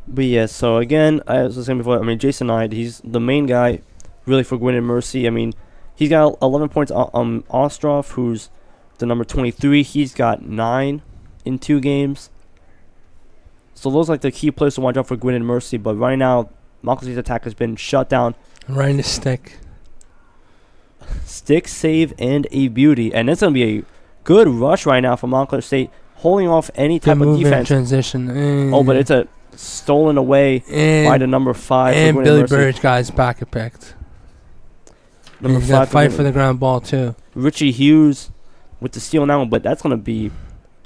But yeah, so again, as I was saying before, Jason Knight, he's the main guy really for Gwynedd Mercy. He's got 11 points. Ostroff, who's the number 23, he's got 9. in 2 games. So those are like the key players to watch out for Gwynedd Mercy. But right now, Montclair State's attack has been shut down. Right in the stick. Stick, save, and a beauty. And it's going to be a good rush right now for Montclair State, holding off any type of defense. Transition. Oh, but it's a stolen away by the number 5. And for Billy Mercy. Burge got his pocket picked. Number He's 5 got to fight for the ground ball, too. Richie Hughes with the steal now, but that's going to be...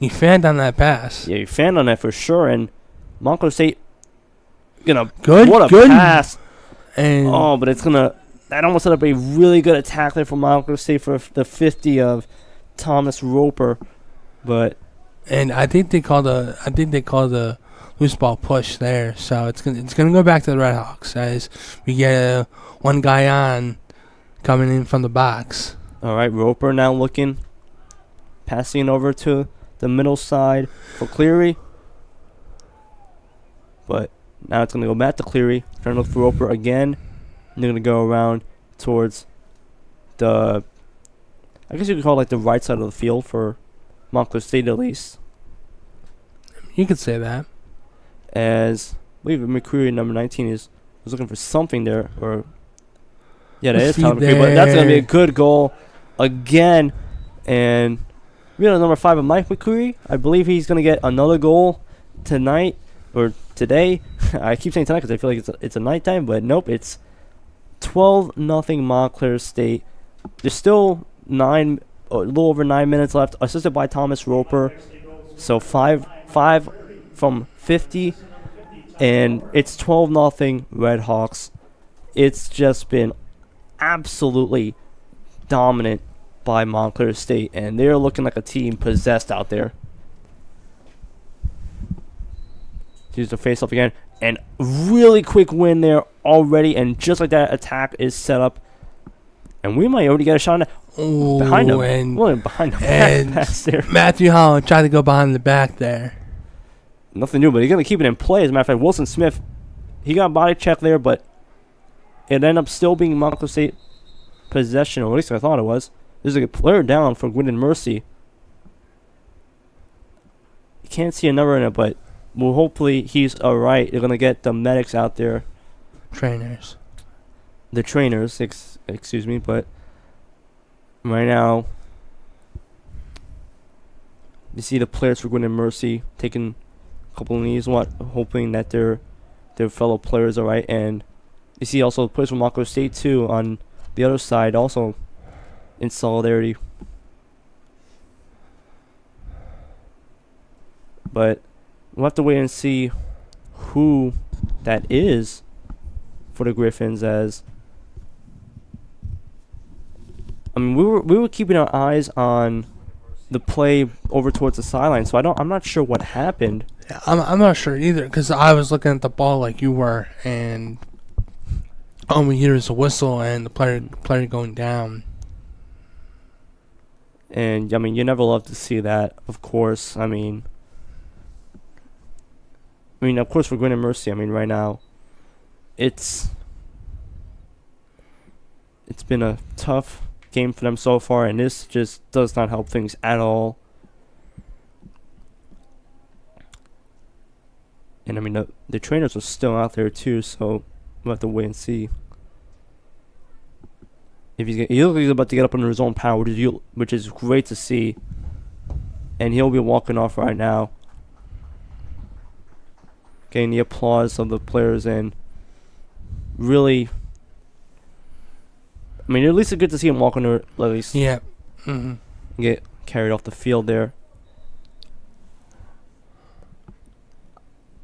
He fanned on that pass. Yeah, you fanned on that for sure. And Montclair State, what a good pass. And But it's going to... That almost set up a really good attack there for Montclair State for the 50 of Thomas Roper. But... And I think they called a loose ball push there. So it's gonna go back to the Redhawks as we get one guy on coming in from the box. All right, Roper now looking, passing over to the middle side for Cleary. But now it's going to go back to Cleary, trying to look for Roper again. And they're going to go around towards the, I guess you could call it like the right side of the field for Montclair State at least. You could say that. As I believe McCreary, number 19, was looking for something there. Or yeah, that is Tyler McCreary. But that's going to be a good goal again. And we got number 5 of Mike McCreary. I believe he's going to get another goal tonight or today. I keep saying tonight because I feel like it's a nighttime, but nope. It's 12-0 Montclair State. There's still a little over 9 minutes left. Assisted by Thomas Roper. So 5 from 50, and it's 12-0 Redhawks. It's just been absolutely dominant by Montclair State, and they're looking like a team possessed out there. Use the face-off again, and really quick win there already, and just like that, attack is set up, and we might already get a shot behind him. And behind him. Pass there. Matthew Holland tried to go behind the back there. Nothing new, but he's going to keep it in play. As a matter of fact, Wilson Smith, he got a body check there, but it ended up still being Montclair State possession, or at least I thought it was. There's a player down for Gwynedd Mercy. You can't see a number in it, but hopefully he's alright. They're going to get the medics out there. Trainers. The trainers, excuse me, but right now, you see the players for Gwynedd Mercy taking a couple of knees, hoping that their fellow players are right, and you see also the players from Montclair State too on the other side, also in solidarity. But we'll have to wait and see who that is for the Griffins, as I mean, we were keeping our eyes on the play over towards the sideline, so I'm not sure what happened. Yeah, I'm not sure either, because I was looking at the ball like you were, and all we hear is a whistle and the player going down. And I mean, you never love to see that, of course. I mean, of course, for Gwynedd Mercy, I mean, right now, it's been a tough game for them so far, and this just does not help things at all. And I mean, the trainers are still out there too, so we'll have to wait and see. If he looks like he's about to get up under his own power, which is great to see. And he'll be walking off right now, getting the applause of the players, and really, I mean, at least it's good to see him walk under, at least. Yeah. Get carried off the field there.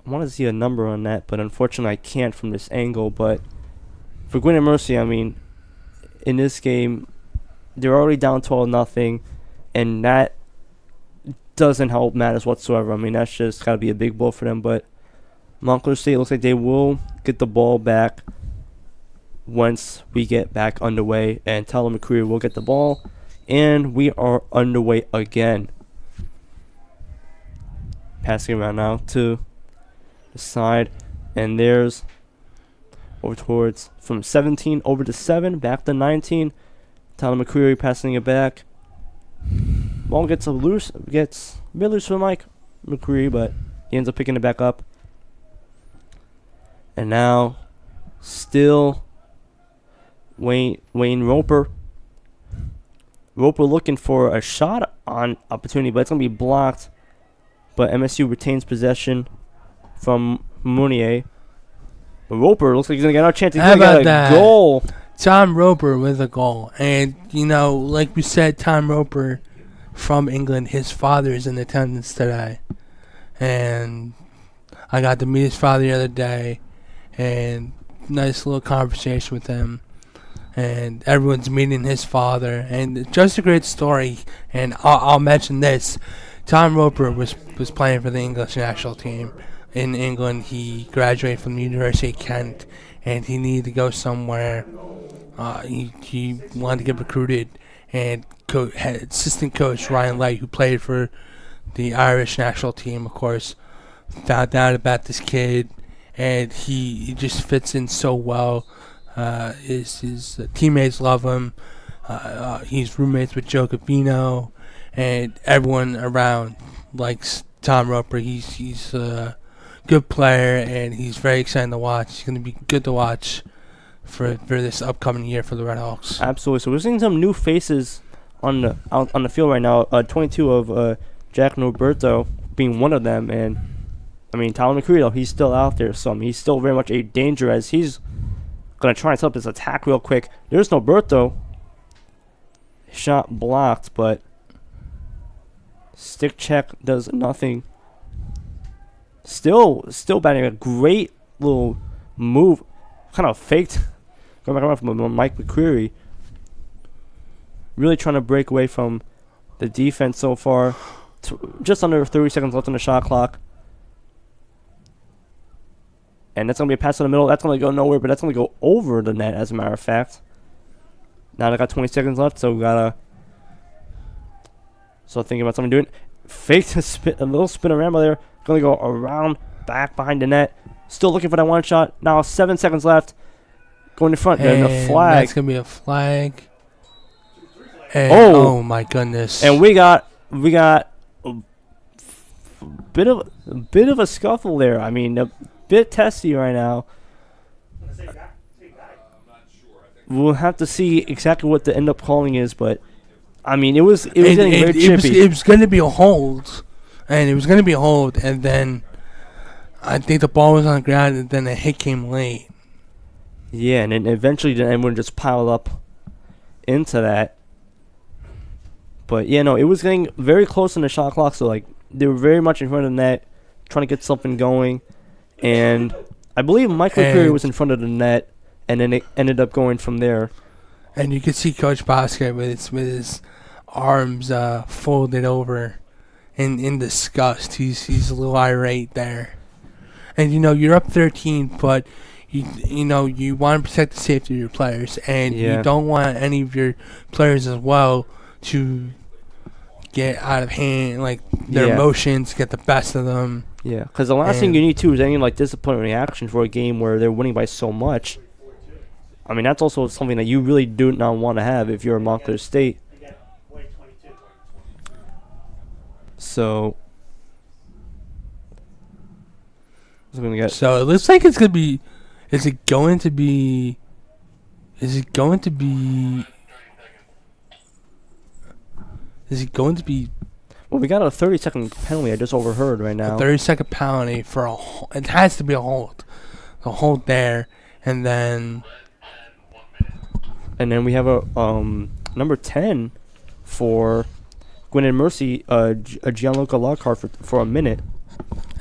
I want to see a number on that, but unfortunately I can't from this angle. But for Gwynedd Mercy, I mean, in this game, they're already down 12-0, and that doesn't help matters whatsoever. I mean, that's just got to be a big blow for them. But Montclair State looks like they will get the ball back once we get back underway, and Tyler McCreary will get the ball, and we are underway again. Passing around now to the side, and there's over towards from 17 over to 7, back to 19. Tyler McCreary passing it back. Ball gets a bit loose for Mike. McCreary, but he ends up picking it back up. And now, still, Wayne Roper. Roper looking for a shot on opportunity, but it's going to be blocked. But MSU retains possession from Mounier. But Roper looks like he's going to get another chance. He's going to get a goal. Tom Roper with a goal. And, like we said, Tom Roper from England, his father is in attendance today. And I got to meet his father the other day. And nice little conversation with him. And everyone's meeting his father. And just a great story. And I'll mention this. Tom Roper was playing for the English national team in England. He graduated from the University of Kent, and he needed to go somewhere. He wanted to get recruited, and assistant coach Ryan Light, who played for the Irish national team, of course, found out about this kid, and he just fits in so well. His teammates love him. He's roommates with Joe Gabino. And everyone around likes Tom Roper. He's a good player, and he's very exciting to watch. He's going to be good to watch for this upcoming year for the Red Hawks. Absolutely. So we're seeing some new faces on the field right now. 22 of Jack Norberto being one of them, and I mean Tyler McCreary, though, he's still out there. So he's still very much a danger as he's going to try and set up his attack real quick. There's Norberto. Shot blocked, but stick check does nothing. Still batting a great little move. Kind of faked. Going back around from Mike McCreary. Really trying to break away from the defense so far. Just under 30 seconds left on the shot clock. And that's going to be a pass in the middle. That's going to go nowhere, but that's going to go over the net, as a matter of fact. Now they got 20 seconds left, so we got to... So thinking about something doing, faked a little spin around there. Going to go around, back behind the net. Still looking for that one shot. Now 7 seconds left. Going in front. And a flag. That's going to be a flag. And, oh my goodness. And we got a bit of a scuffle there. I mean, a bit testy right now. We'll have to see exactly what the end up calling is, but I mean, it was getting very chippy. It was going to be a hold, and then I think the ball was on the ground, and then the hit came late. Yeah, and then eventually everyone just piled up into that. But yeah, no, it was getting very close in the shot clock, so like they were very much in front of the net, trying to get something going, and I believe Mike McCreary was in front of the net, and then it ended up going from there. And you could see Coach Bosca with his arms folded over in disgust. He's a little irate there. And you're up 13, but you want to protect the safety of your players, and you don't want any of your players as well to get out of hand, like their emotions get the best of them. Yeah, because the last thing you need too is any like disciplinary action for a game where they're winning by so much. I mean, that's also something that you really do not want to have if you're a Montclair State. So it looks like it's gonna be. Is it going to be? Is it going to be? Well, we got a 30-second penalty I just overheard right now. A 30-second penalty for a hold. It has to be a hold. A hold there, and then we have a number 10 for Gwynedd Mercy, Gianluca Lockhart for a minute.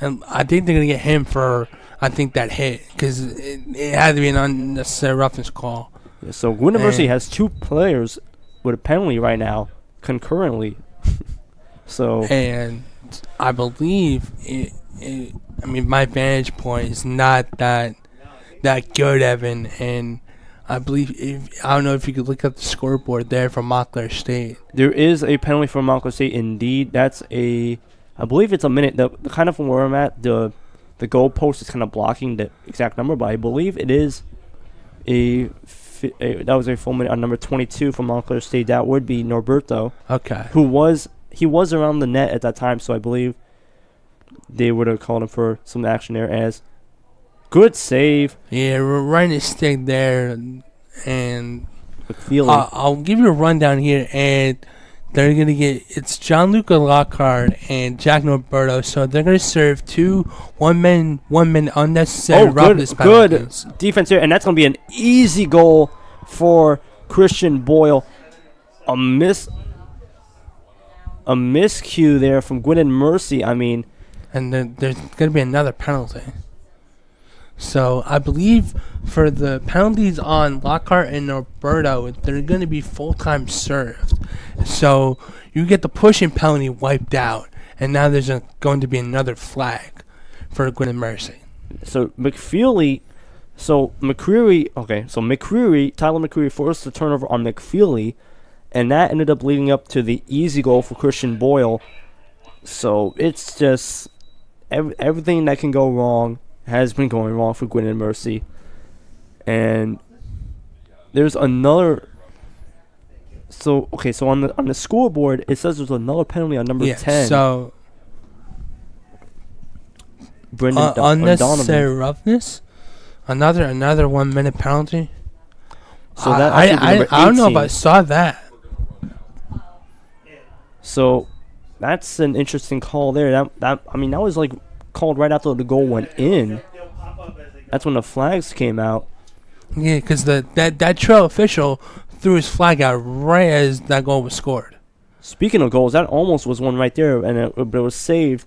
And I think they're going to get him for, that hit, because it had to be an unnecessary roughness call. Yeah, so Gwynedd Mercy has two players with a penalty right now, concurrently. And I believe, my vantage point is not that good, Evan, and I believe, I don't know if you could look up the scoreboard there from Montclair State. There is a penalty for Montclair State, indeed. That's I believe it's a minute. The kind of from where I'm at, the goal post is kind of blocking the exact number, but I believe it is that was a full minute on number 22 from Montclair State. That would be Norberto. Okay. He was around the net at that time, so I believe they would have called him for some action there. As good save. Yeah, right in his stick there, and I'll give you a rundown here, and they're going to get, it's Gianluca Lockhart and Jack Norberto, so they're going to serve 2 one-man unnecessary roughness penalties. Good defense here, and that's going to be an easy goal for Christian Boyle. A miscue there from Gwynedd Mercy, I mean. And then there's going to be another penalty. So I believe for the penalties on Lockhart and Norberto, they're going to be full-time served. So you get the pushing penalty wiped out, and now there's going to be another flag for Gwynedd Mercy. So McCreary, Tyler McCreary forced the turnover on McFeely, and that ended up leading up to the easy goal for Christian Boyle. So it's just everything that can go wrong has been going wrong for Gwynedd Mercy. And there's another. So on the scoreboard it says there's another penalty on number 10. So Brendan unnecessary roughness. Another 1 minute penalty. So that I don't know if I saw that. So that's an interesting call there. That was like called right after the goal went in. That's when the flags came out. Yeah, because that trail official threw his flag out right as that goal was scored. Speaking of goals, that almost was one right there, but it was saved.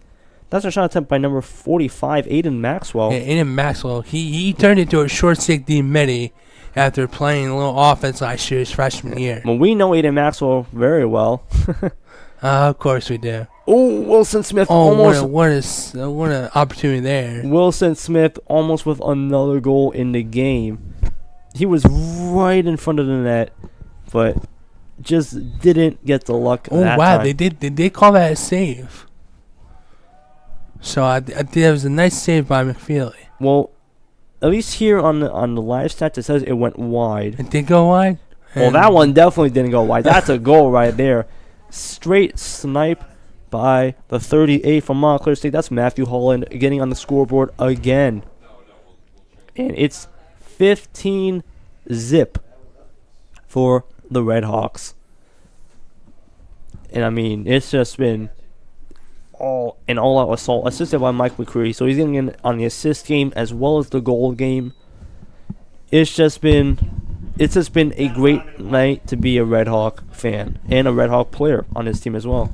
That's a shot attempt by number 45, Aiden Maxwell. Yeah, Aiden Maxwell. He turned into a short stick D midi after playing a little offense last year, his freshman year. Well, we know Aiden Maxwell very well. Of course we do. Oh, Wilson Smith almost. What an opportunity there. Wilson Smith almost with another goal in the game. He was right in front of the net, but just didn't get the luck. Oh, that wow. time. They did call that a save. So I think it was a nice save by McFeely. Well, at least here on the live stats, it says it went wide. It did go wide? Well, that one definitely didn't go wide. That's a goal right there. Straight snipe by the 38 from Montclair State. That's Matthew Holland getting on the scoreboard again. And it's 15-0 for the Red Hawks. And, I mean, it's just been an all-out assault, assisted by Mike McCreary. So he's getting in on the assist game as well as the goal game. It's just been a great night to be a Red Hawk fan and a Red Hawk player on this team as well.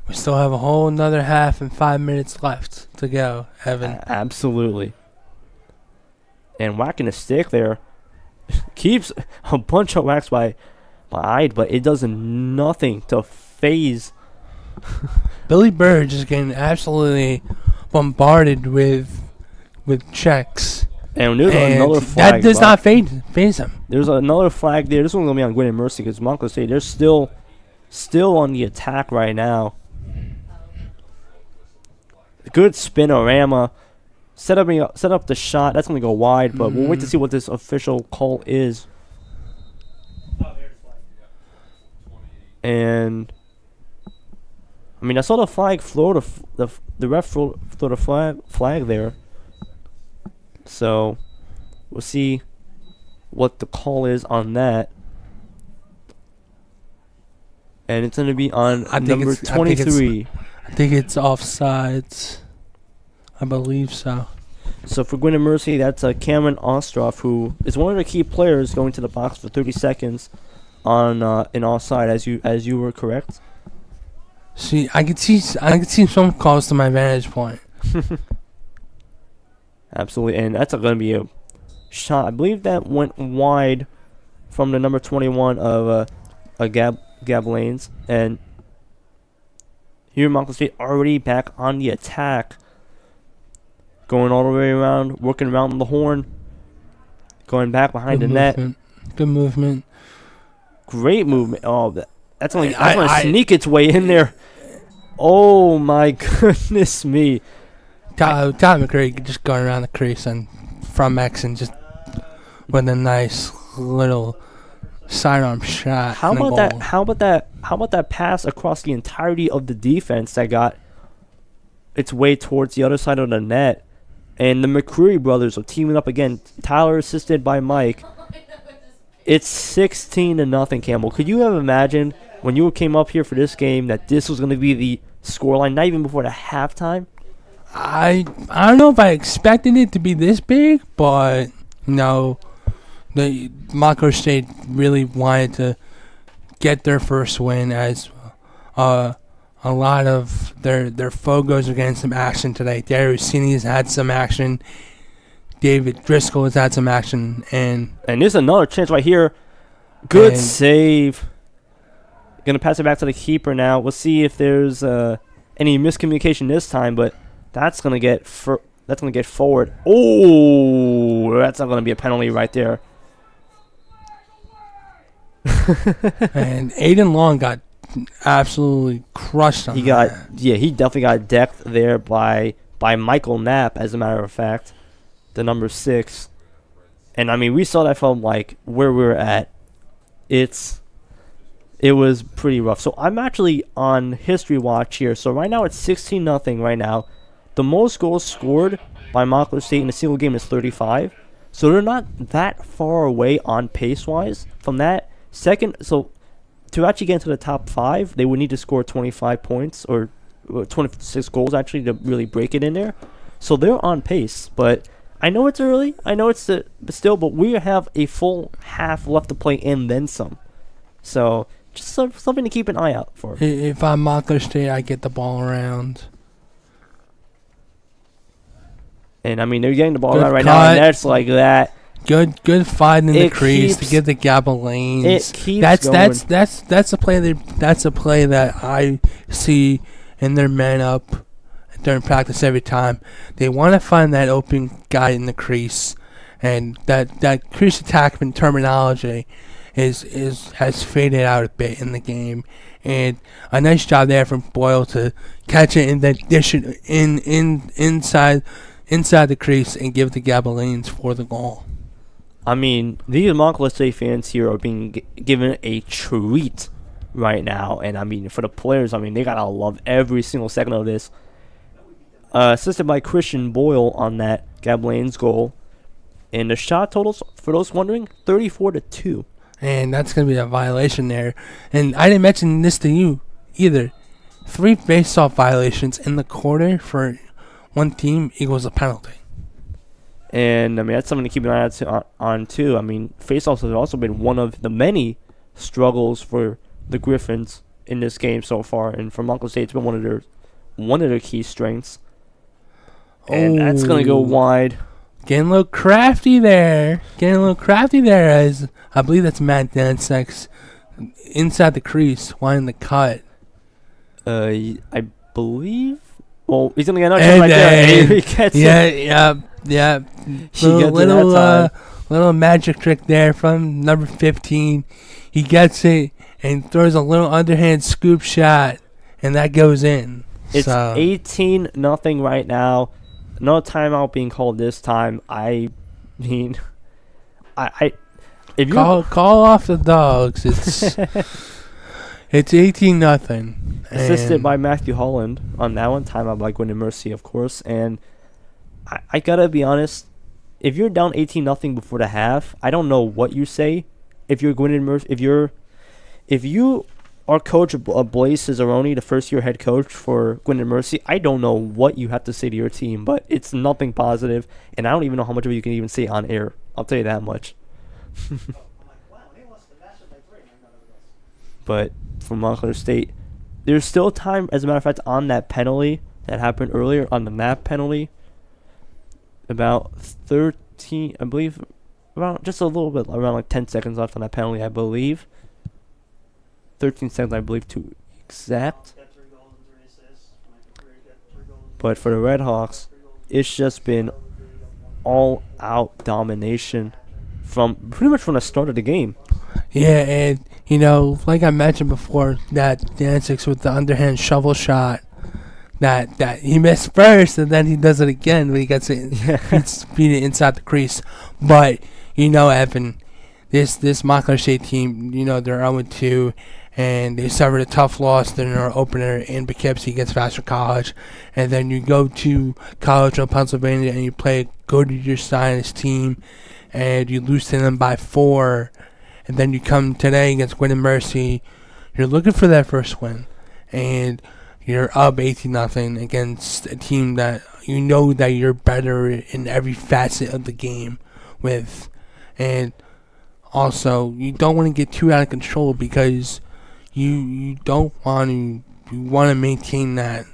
We still have a whole another half and 5 minutes left to go, Evan. Absolutely. And whacking a stick there keeps a bunch of whacks by Ide, but it does nothing to phase. Billy Bird just getting absolutely bombarded with checks. And there's another flag. That does not phase him. There's another flag there. This one's going to be on Gwynedd Mercy because Montclair State, they're still on the attack right now. Good spinorama. Set up the shot. That's going to go wide, but we'll wait to see what this official call is. And I mean, I saw the flag float. The ref float a flag there. So we'll see what the call is on that. And it's going to be on number 23. I think it's offsides. I believe so. So for Gwynedd Mercy, that's Cameron Ostroff, who is one of the key players going to the box for 30 seconds on an offside, as you were correct. See, I could see some calls to my vantage point. Absolutely, and that's going to be a shot. I believe that went wide from the number 21 of Gab Lanes, and here Montclair State already back on the attack, going all the way around, working around the horn, going back behind the net. Good movement. Great movement. Oh, that's going to sneak its way in there. Oh my goodness me! Tyler McCreary just going around the crease and from X and just with a nice little sidearm shot. How about that? How about that pass across the entirety of the defense that got its way towards the other side of the net. And the McCreary brothers are teaming up again. Tyler assisted by Mike. It's 16-0, Campbell. Could you have imagined when you came up here for this game that this was going to be the scoreline, not even before the halftime? I don't know if I expected it to be this big, but no, the Montclair State really wanted to get their first win, as a lot of their Fogos are getting some action today. Darius Rossini's had some action. David Driscoll has had some action, and there's another chance right here. Good save. Gonna pass it back to the keeper now. We'll see if there's any miscommunication this time, but that's gonna get forward. Oh, that's not gonna be a penalty right there. And Aiden Long got absolutely crushed on that. He definitely got decked there by Michael Knapp, as a matter of fact, the number 6. And I mean, we saw that from like where we were at. It was pretty rough. So I'm actually on history watch here. So right now it's 16-0 right now. The most goals scored by Montclair State in a single game is 35. So they're not that far away on pace-wise from that. Second, so to actually get into the top 5, they would need to score 25 points or 26 goals actually to really break it in there. So they're on pace, but I know it's early. I know it's but we have a full half left to play and then some. So just something to keep an eye out for. If I'm Montclair State, I get the ball around. And I mean, they're getting the ball around right now, and that's like that. Good fight in the crease to get the gap of lanes. It keeps going. That's a play that I see in their man up during practice every time. They want to find that open guy in the crease, and that crease attackment terminology has faded out a bit in the game. And a nice job there from Boyle to catch it and then dish it inside the crease and give the Gabelines for the goal. I mean, these Montclair State fans here are being given a treat right now. And, I mean, for the players, I mean, they got to love every single second of this. Assisted by Christian Boyle on that Gabelines goal. And the shot totals, for those wondering, 34-2. And that's going to be a violation there. And I didn't mention this to you either. 3 face-off violations in the quarter for one team equals a penalty. And, I mean, that's something to keep an eye on too. I mean, face-offs have also been one of the many struggles for the Griffins in this game so far. And for Montclair State, it's been one of their key strengths. And that's going to go wide. Getting a little crafty there. As I believe that's Matt Dansex inside the crease, wanting the cut. I believe. Well, he's gonna get another shot right there. He gets it. Yeah. Little magic trick there from number 15. He gets it and throws a little underhand scoop shot, and that goes in. It's 18-0 right now. No timeout being called this time. I mean, if you call off the dogs, it's 18-0. Assisted by Matthew Holland on that one. Timeout by Gwynedd Mercy, of course. And I gotta be honest, if you're down 18-0 before the half, I don't know what you say. If you're Gwynedd Mercy, if you are Coach Blaise Cicerone, the first-year head coach for Gwynedd Mercy, I don't know what you have to say to your team, but it's nothing positive, and I don't even know how much of it you can even say on air. I'll tell you that much. But for Montclair State, there's still time, as a matter of fact, on that penalty that happened earlier, on the Knapp penalty. About 13, I believe, around just a little bit, around like 10 seconds left on that penalty, I believe. 13 seconds, I believe, to exact. But for the Redhawks, it's just been all-out domination from pretty much from the start of the game. Yeah, and, like I mentioned before, that Danzig's with the underhand shovel shot that he missed first, and then he does it again when he gets it. He's beat it inside the crease. But, Evan, this Montclair State team, they're 0-2, and they suffered a tough loss in their opener in Poughkeepsie against Vassar College. And then you go to College of Pennsylvania and you play a good-to-your Sinus team, and you lose to them by 4. And then you come today against Gwynedd Mercy. You're looking for that first win, and you're up 18-0 against a team that you know that you're better in every facet of the game with. And also, you don't want to get too out of control, because you don't want to. You want to maintain that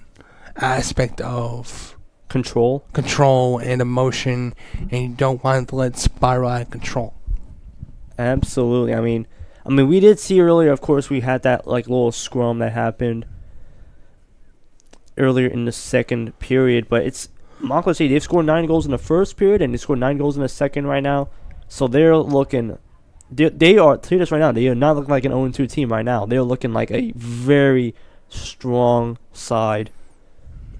aspect of Control. and emotion, and you don't want to let it spiral out of control. Absolutely. I mean, we did see earlier, of course, we had that like little scrum that happened earlier in the second period, but it's Montclair State. They've scored 9 goals in the first period, and they scored 9 goals in the second right now. So they're looking. They are, tell you this right now, they are not looking like an 0-2 team right now. They're looking like a very strong side,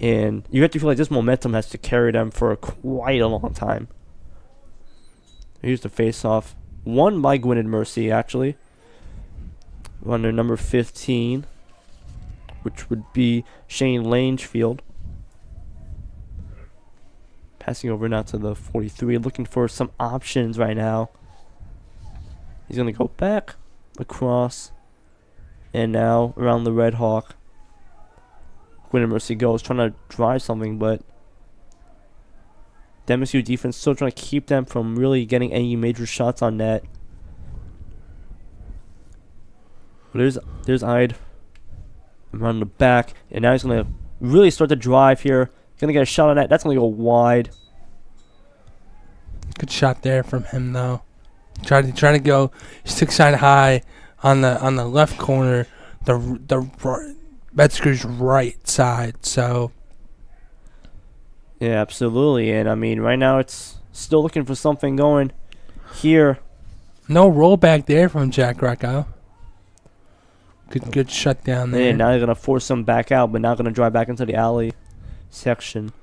and you have to feel like this momentum has to carry them for quite a long time. Here's the face-off, won by Gwynedd Mercy, actually, under number 15, which would be Shane Langefield. Passing over now to the 43, looking for some options right now. He's going to go back, across, and now around the Red Hawk. Gwynedd Mercy goes, trying to drive something, but the MSU defense still trying to keep them from really getting any major shots on net. But there's Ide around the back, and now he's going to really start to drive here. Going to get a shot on net. That's going to go wide. Good shot there from him, though. Try to go 6-side high on the left corner, the Metzger's right side. So yeah, absolutely. And I mean, right now it's still looking for something going here. No rollback there from Jack Greco. Good shut down there. And now they're gonna force him back out, but now gonna drive back into the alley section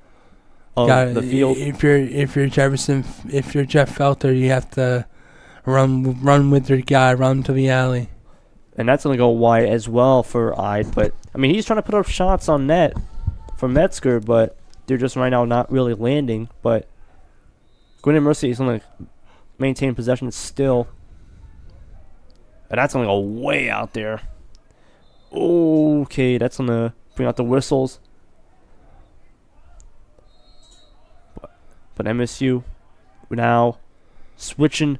of the field. If you're Jeff Felter, you have to run with your guy, run to the alley. And that's going to go wide as well for Ide. But, I mean, he's trying to put up shots on net for Metzger, but they're just right now not really landing. But Gwynedd Mercy is going to maintain possession still. And that's going to go way out there. Okay, that's going to bring out the whistles. But MSU now switching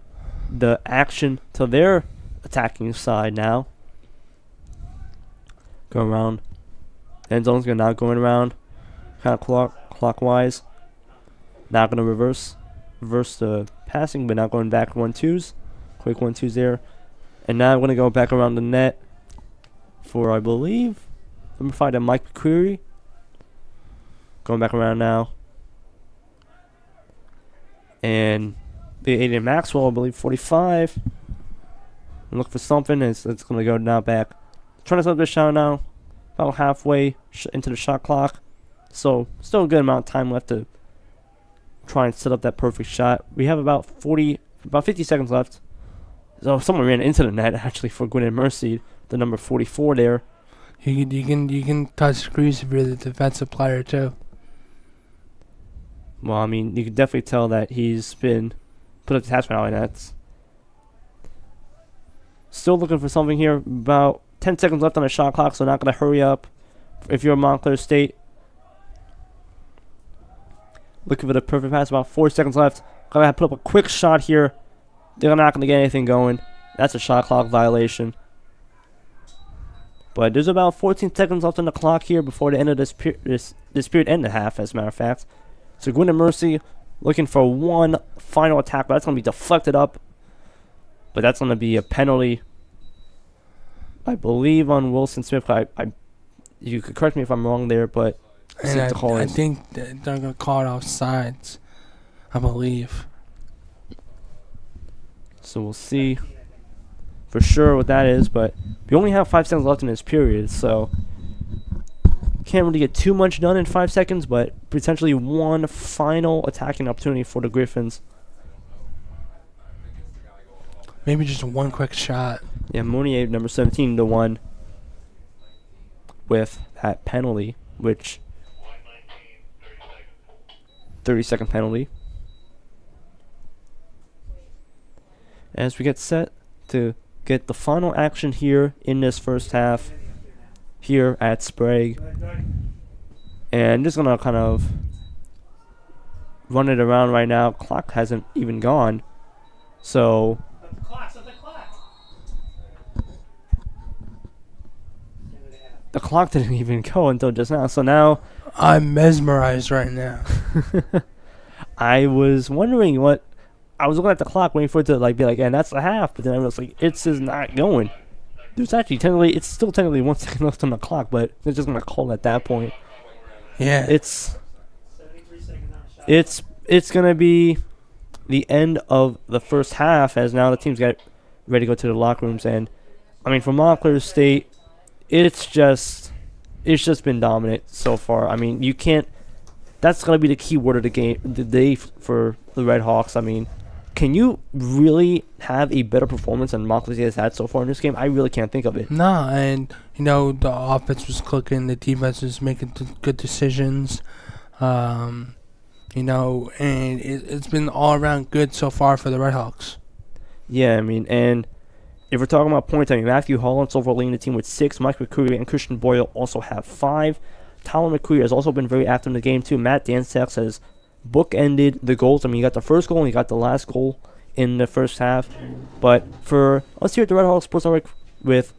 the action to their attacking side now. Go around. End zone's now going around kind of clockwise. Now going to reverse the passing, but now going back 1-2s. Quick 1-2s there. And now I'm going to go back around the net for, I believe, number 5, Mike McQuarrie. Going back around now. And the Aiden Maxwell, I believe, 45. And look for something. It's going to go now back. Trying to set up the shot now. About halfway into the shot clock. So, still a good amount of time left to try and set up that perfect shot. We have about 50 seconds left. So, someone ran into the net, actually, for Gwynedd Mercy, the number 44 there. You can touch screws if you're the defensive player, too. Well, I mean, you can definitely tell that he's been put up the task right now, and that's still looking for something here. About 10 seconds left on the shot clock, so not going to hurry up. If you're Montclair State, looking for the perfect pass. About 4 seconds left. Going to put up a quick shot here. They're not going to get anything going. That's a shot clock violation. But there's about 14 seconds left on the clock here before the end of this period and a half, as a matter of fact. So Gwynedd Mercy looking for one final attack, but that's going to be deflected up. But that's going to be a penalty, I believe, on Wilson Smith. You could correct me if I'm wrong there, but I think they're going to call it offsides, I believe. So we'll see for sure what that is, but we only have 5 seconds left in this period, so can't really get too much done in 5 seconds, but potentially one final attacking opportunity for the Griffins. maybe just one quick shot. Yeah, Mounier, number 17, the one with that penalty, which 30-second penalty. As we get set to get the final action here in this first half here at Sprague. And just going to kind of run it around right now. Clock hasn't even gone. So the clock didn't even go until just now. So now I'm mesmerized right now. I was wondering what I was looking at the clock waiting for it to be like, and that's a half, but then I was like, it's just not going. There's actually it's still technically 1 second left on the clock, but they're just gonna call it at that point. Yeah. It's gonna be the end of the first half as now the teams get ready to go to the locker rooms, and I mean for Montclair State, it's just been dominant so far. I mean you can't. That's gonna be the key word of the day for the Red Hawks. I mean, can you really have a better performance than Montclair State has had so far in this game? I really can't think of it. Nah, and the offense was clicking, the defense was making good decisions, and it's been all around good so far for the Red Hawks. Yeah, I mean, and if we're talking about points, I mean Matthew Holland's overall leading the team with 6. Mike McCreary and Christian Boyle also have 5. Tyler McCreary has also been very active in the game too. Matt Dansex has bookended the goals. I mean, he got the first goal and he got the last goal in the first half. But for us here at the Red Hawks Sports Network with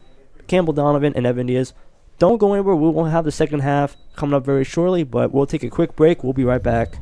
Campbell Donovan and Evan Diaz, don't go anywhere. We will have the second half coming up very shortly, but we'll take a quick break. We'll be right back.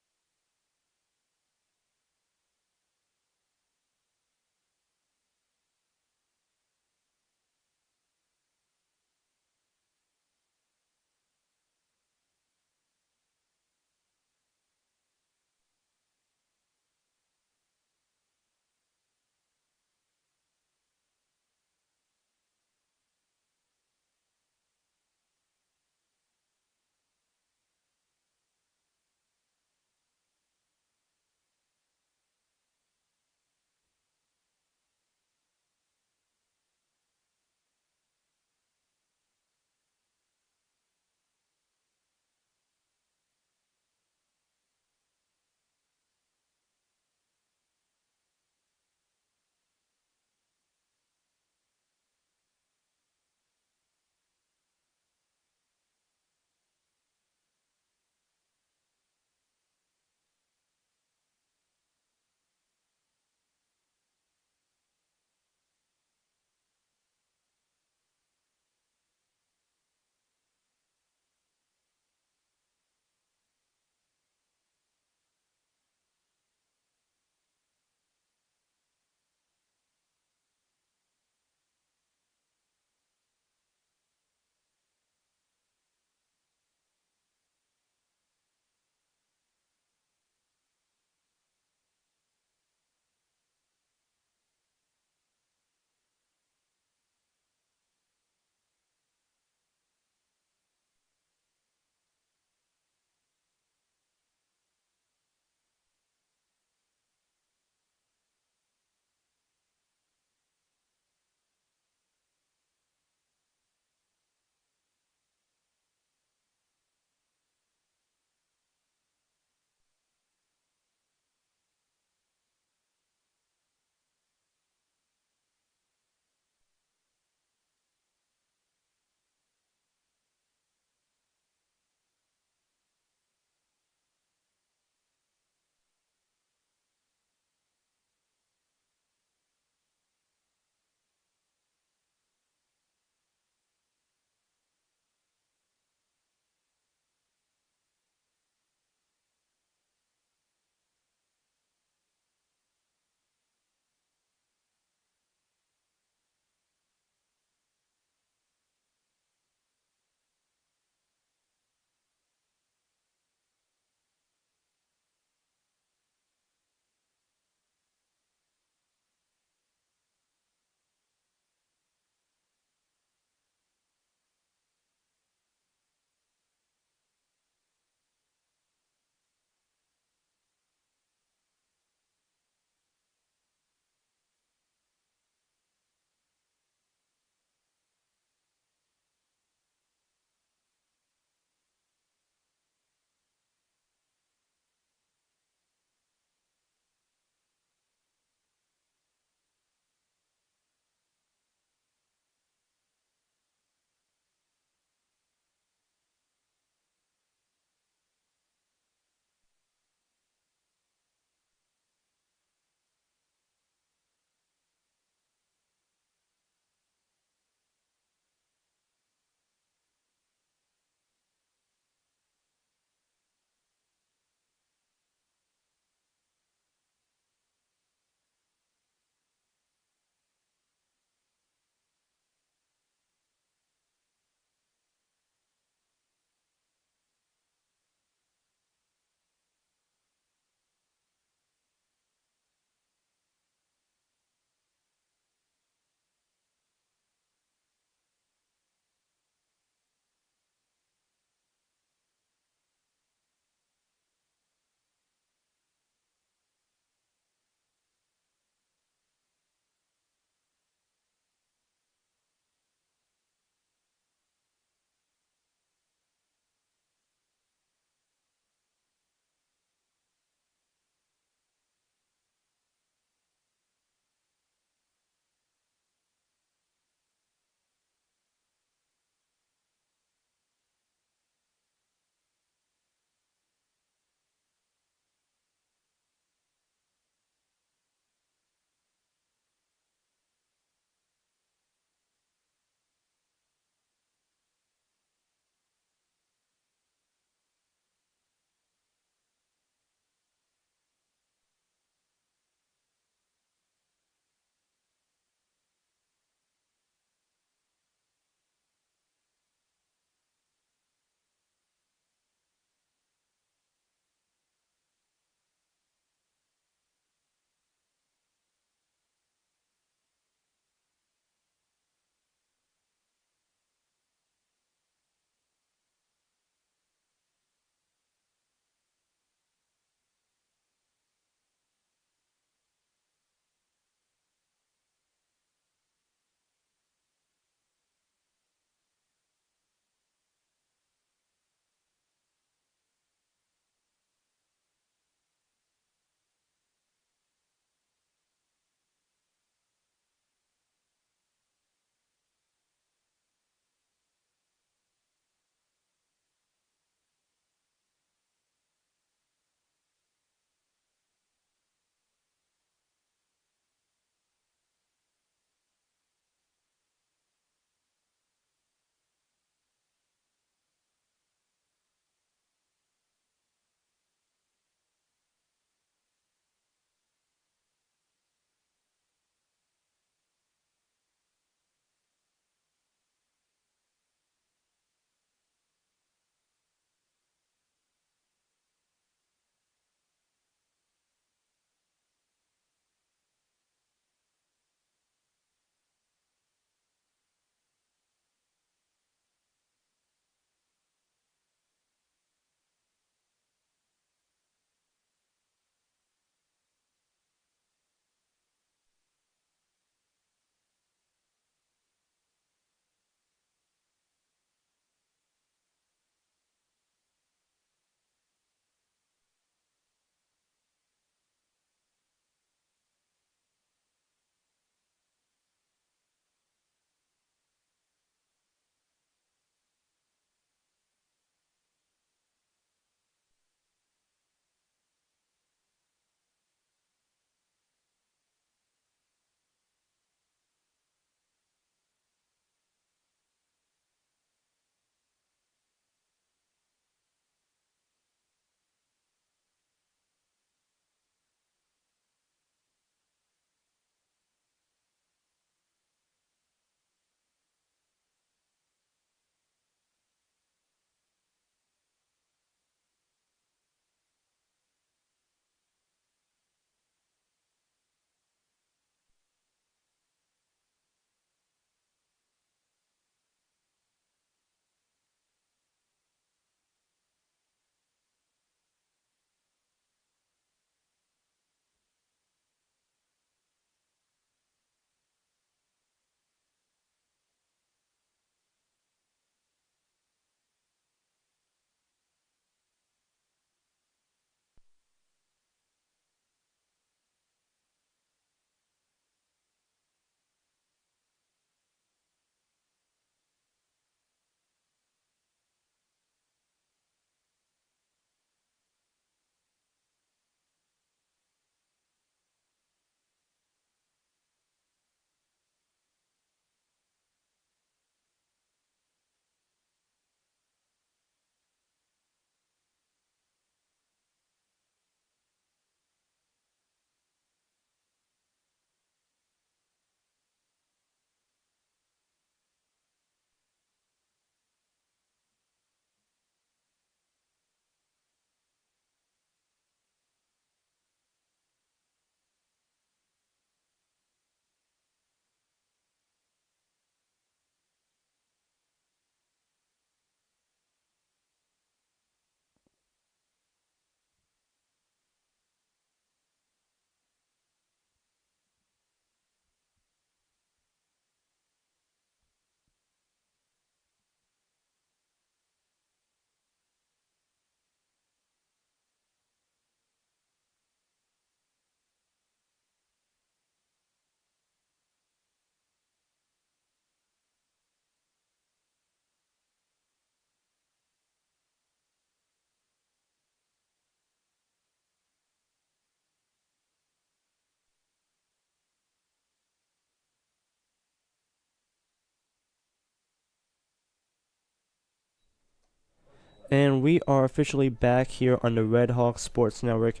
And we are officially back here on the Red Hawk Sports Network.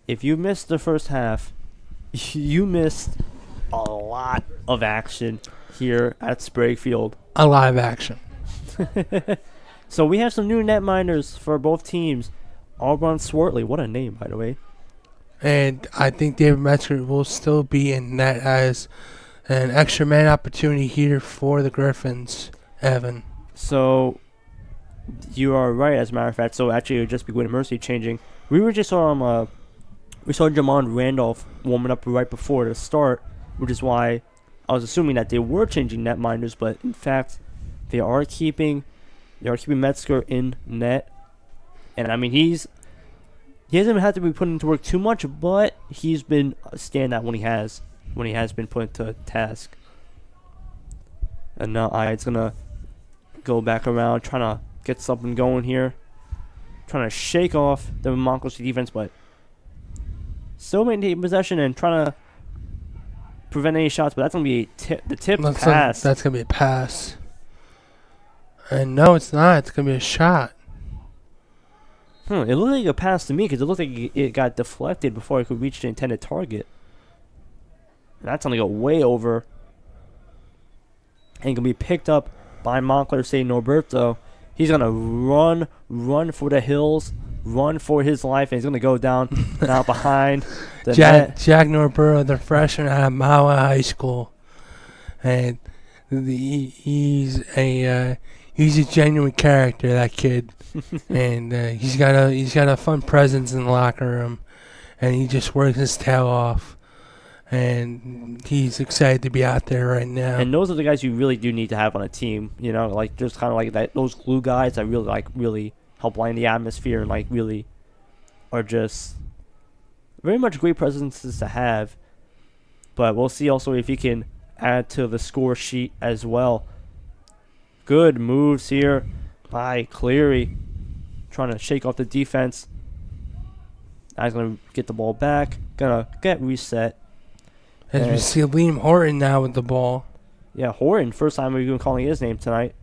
If you missed the first half, you missed a lot of action here at Sprague Field. A lot of action. So we have some new netminders for both teams. Auburn Swartley, what a name, by the way. And I think David Metzger will still be in net as an extra man opportunity here for the Griffins, Evan. So you are right, as a matter of fact. So actually, it would just be Gwynedd Mercy changing. We were just we saw Jamon Randolph warming up right before the start, which is why I was assuming that they were changing netminders. But in fact, they are keeping Metzger in net, and I mean he hasn't had to be put into work too much, but he's been a standout when he has been put into task. And now it's gonna go back around, trying to get something going here, trying to shake off the Montclair State defense, but still maintaining possession and trying to prevent any shots. But that's gonna be the tip pass. That's gonna be a pass. And no, it's not. It's gonna be a shot. It looked like a pass to me because it looked like it got deflected before it could reach the intended target. And that's going to go way over. And can be picked up by Montclair State Norberto. He's going to run for the hills, run for his life, and he's going to go down now behind the net. Jack Norberto, the freshman out of Maui High School. And he's a genuine character, that kid. And he's got a fun presence in the locker room, and he just works his tail off, and he's excited to be out there right now. And those are the guys you really do need to have on a team, like just kind of like that, those glue guys that really help line the atmosphere and really are just very much great presences to have. But we'll see also if he can add to the score sheet as well. Good moves here by Cleary, trying to shake off the defense. Now he's going to get the ball back, going to get reset. As we see Liam Horton now with the ball. Yeah, Horton, first time we've been calling his name tonight.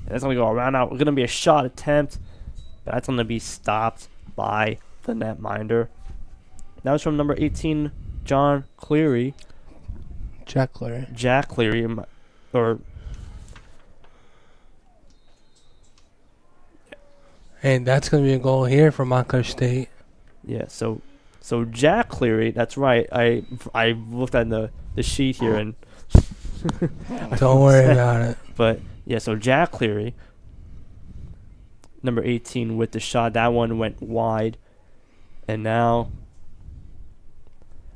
And that's going to go around now. Going to be a shot attempt, but that's going to be stopped by the netminder. That was from number 18, Jack Cleary. And that's going to be a goal here for Montclair State. Yeah, so Jack Cleary, that's right. I looked at the sheet here and don't worry about it. But yeah, so Jack Cleary, number 18 with the shot. That one went wide. And now,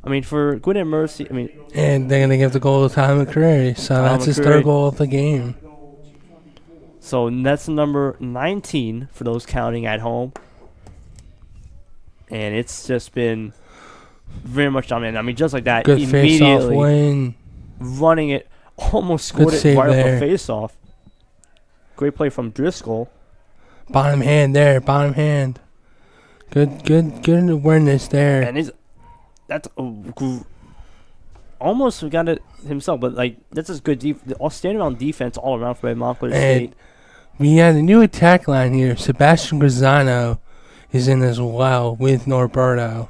for Gwynedd Mercy, and they're going to give the goal to Tom McCreary, so that's his third goal of the game. So that's number 19 for those counting at home. And it's just been very much dominant. Just like that, good immediately face-off win. Running it, almost scored it right off a face-off. Great play from Driscoll. Bottom hand there, bottom hand. Good awareness there. And that's almost got it himself, but that's just good stand-around defense all around for Montclair State. We had a new attack line here. Sebastian Grisano is in as well with Norberto.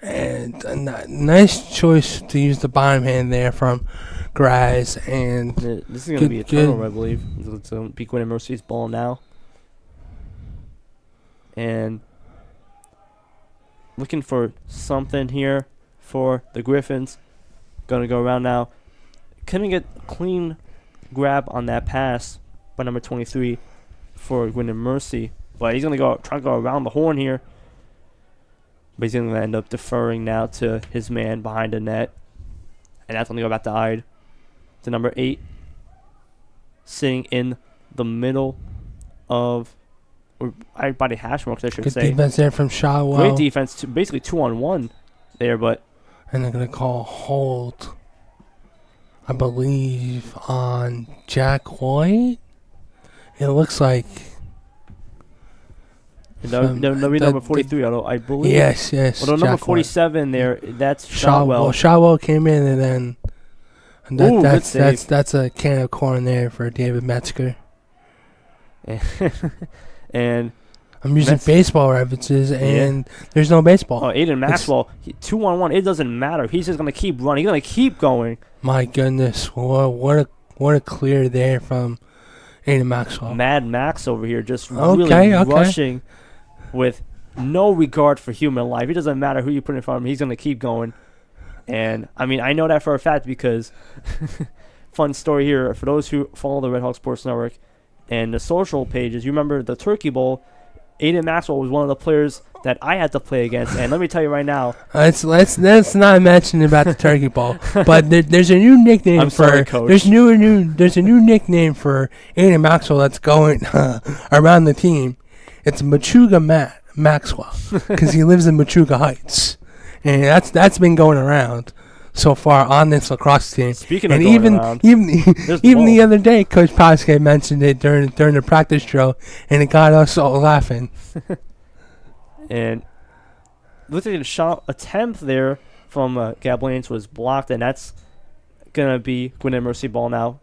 And a nice choice to use the bottom hand there from Graz. And this is going to be a turnover, I believe. It's going to be Gwynedd Mercy's ball now. And looking for something here for the Griffins. Going to go around now. Couldn't get a clean grab on that pass by number 23 for Gwynedd Mercy. But he's going to try to go around the horn here. But he's going to end up deferring now to his man behind the net. And that's going to go back to Ide. To number 8. Sitting in the middle of, or by the hash marks, I should say. Good defense there from Shawwell. Great defense, basically 2-on-1 there, but. And they're going to call hold, I believe, on Jack White. It looks like. Number 43, although I believe. Yes. Although number 47 there, that's Shawwell. Shawwell came in, and then Ooh, that's a can of corn there for David Metzger. And I'm using baseball references, and there's no baseball. Oh, Aiden Maxwell, 2-on-1. It doesn't matter. He's just gonna keep running. He's gonna keep going. My goodness, what a clear there from Aiden Maxwell. Mad Max over here, just really rushing with no regard for human life. It doesn't matter who you put in front of him. He's gonna keep going. And I mean, I know that for a fact because fun story here for those who follow the Red Hawk Sports Network and the social pages. You remember the Turkey Bowl? Aiden Maxwell was one of the players that I had to play against, and let me tell you right now. Let's not mention about the Turkey Bowl, but there's a new nickname there's a new nickname for Aiden Maxwell that's going around the team. It's Machuga Maxwell because he lives in Machuga Heights, and that's been going around so far on this lacrosse team. Speaking of going around, even the other day, Coach Pasquet mentioned it during the practice drill, and it got us all laughing. And looks like a shot attempt there from Gablanes was blocked, and that's gonna be Gwynedd Mercy ball now.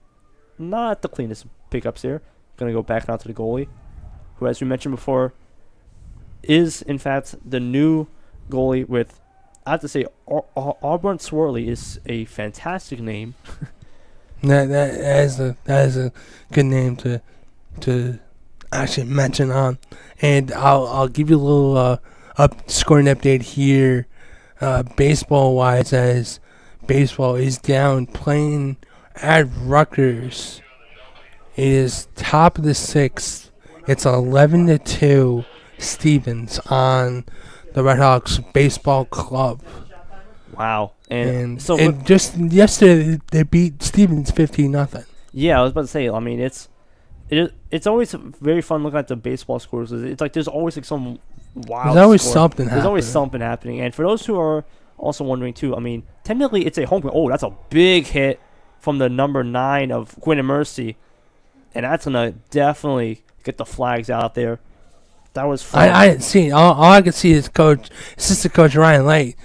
Not the cleanest pickups here. Gonna go back now to the goalie, who, as we mentioned before, is in fact the new goalie with. I have to say, Auburn Swirly is a fantastic name. that is a good name to actually mention on, and I'll give you a little scoring update here, baseball wise, as baseball is down playing at Rutgers. It is top of the sixth. It's 11-2 Stevens on the Red Hawks baseball club. Wow. And just yesterday they beat Stevens 15-0. Yeah, I was about to say, I mean, it's always very fun looking at the baseball scores. It's like there's always like some wild There's always score. something There's happening. always something happening. And for those who are also wondering too, I mean, technically it's a home run. Oh, that's a big hit from the number 9 of Gwynedd Mercy. And that's going to definitely get the flags out there. That was fun. I didn't see it. All I could see is assistant coach Ryan Light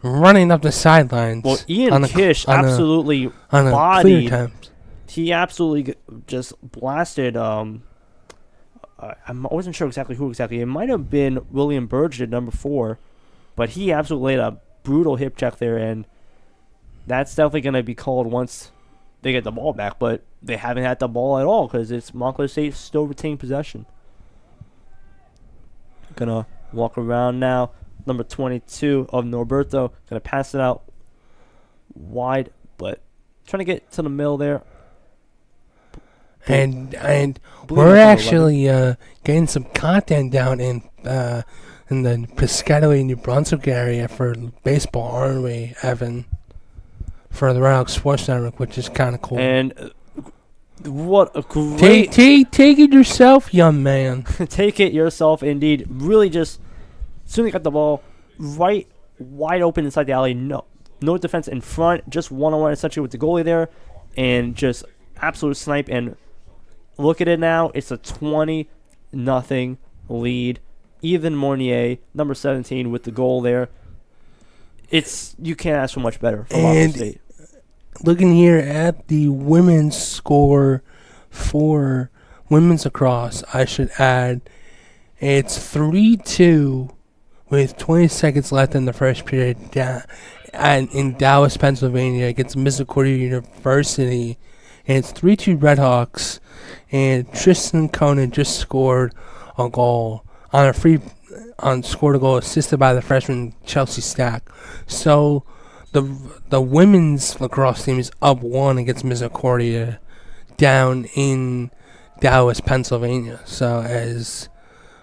running up the sidelines. Well, Ian Kish absolutely bodied. He absolutely just blasted. I wasn't sure who exactly. It might have been William Burge at number 4, but he absolutely laid a brutal hip check there, and that's definitely going to be called once they get the ball back. But they haven't had the ball at all because it's Montclair State still retaining possession. Gonna walk around now. Number 22 of Norberto. Gonna pass it out wide, but trying to get to the middle there. And we're actually getting some content down in the Piscataway, New Brunswick area for baseball, aren't we, Evan? For the Red Hawk Sports Network, which is kind of cool. And what a great... Take it yourself, young man. Take it yourself, indeed. Really just... Soon they got the ball right wide open inside the alley. No defense in front. Just one-on-one essentially with the goalie there. And just absolute snipe. And look at it now. It's a 20-0 lead. Ethan Mornier, number 17, with the goal there. You can't ask for much better from Montclair State. Looking here at the women's score for women's lacrosse, I should add, it's 3-2 with 20 seconds left in the first period in Dallas, Pennsylvania against Misericordia University. And it's 3-2 Red Hawks. And Tristan Conan just scored a goal scored a goal assisted by the freshman Chelsea Stack. So the women's lacrosse team is up 1 against Misericordia down in Dallas, Pennsylvania. So as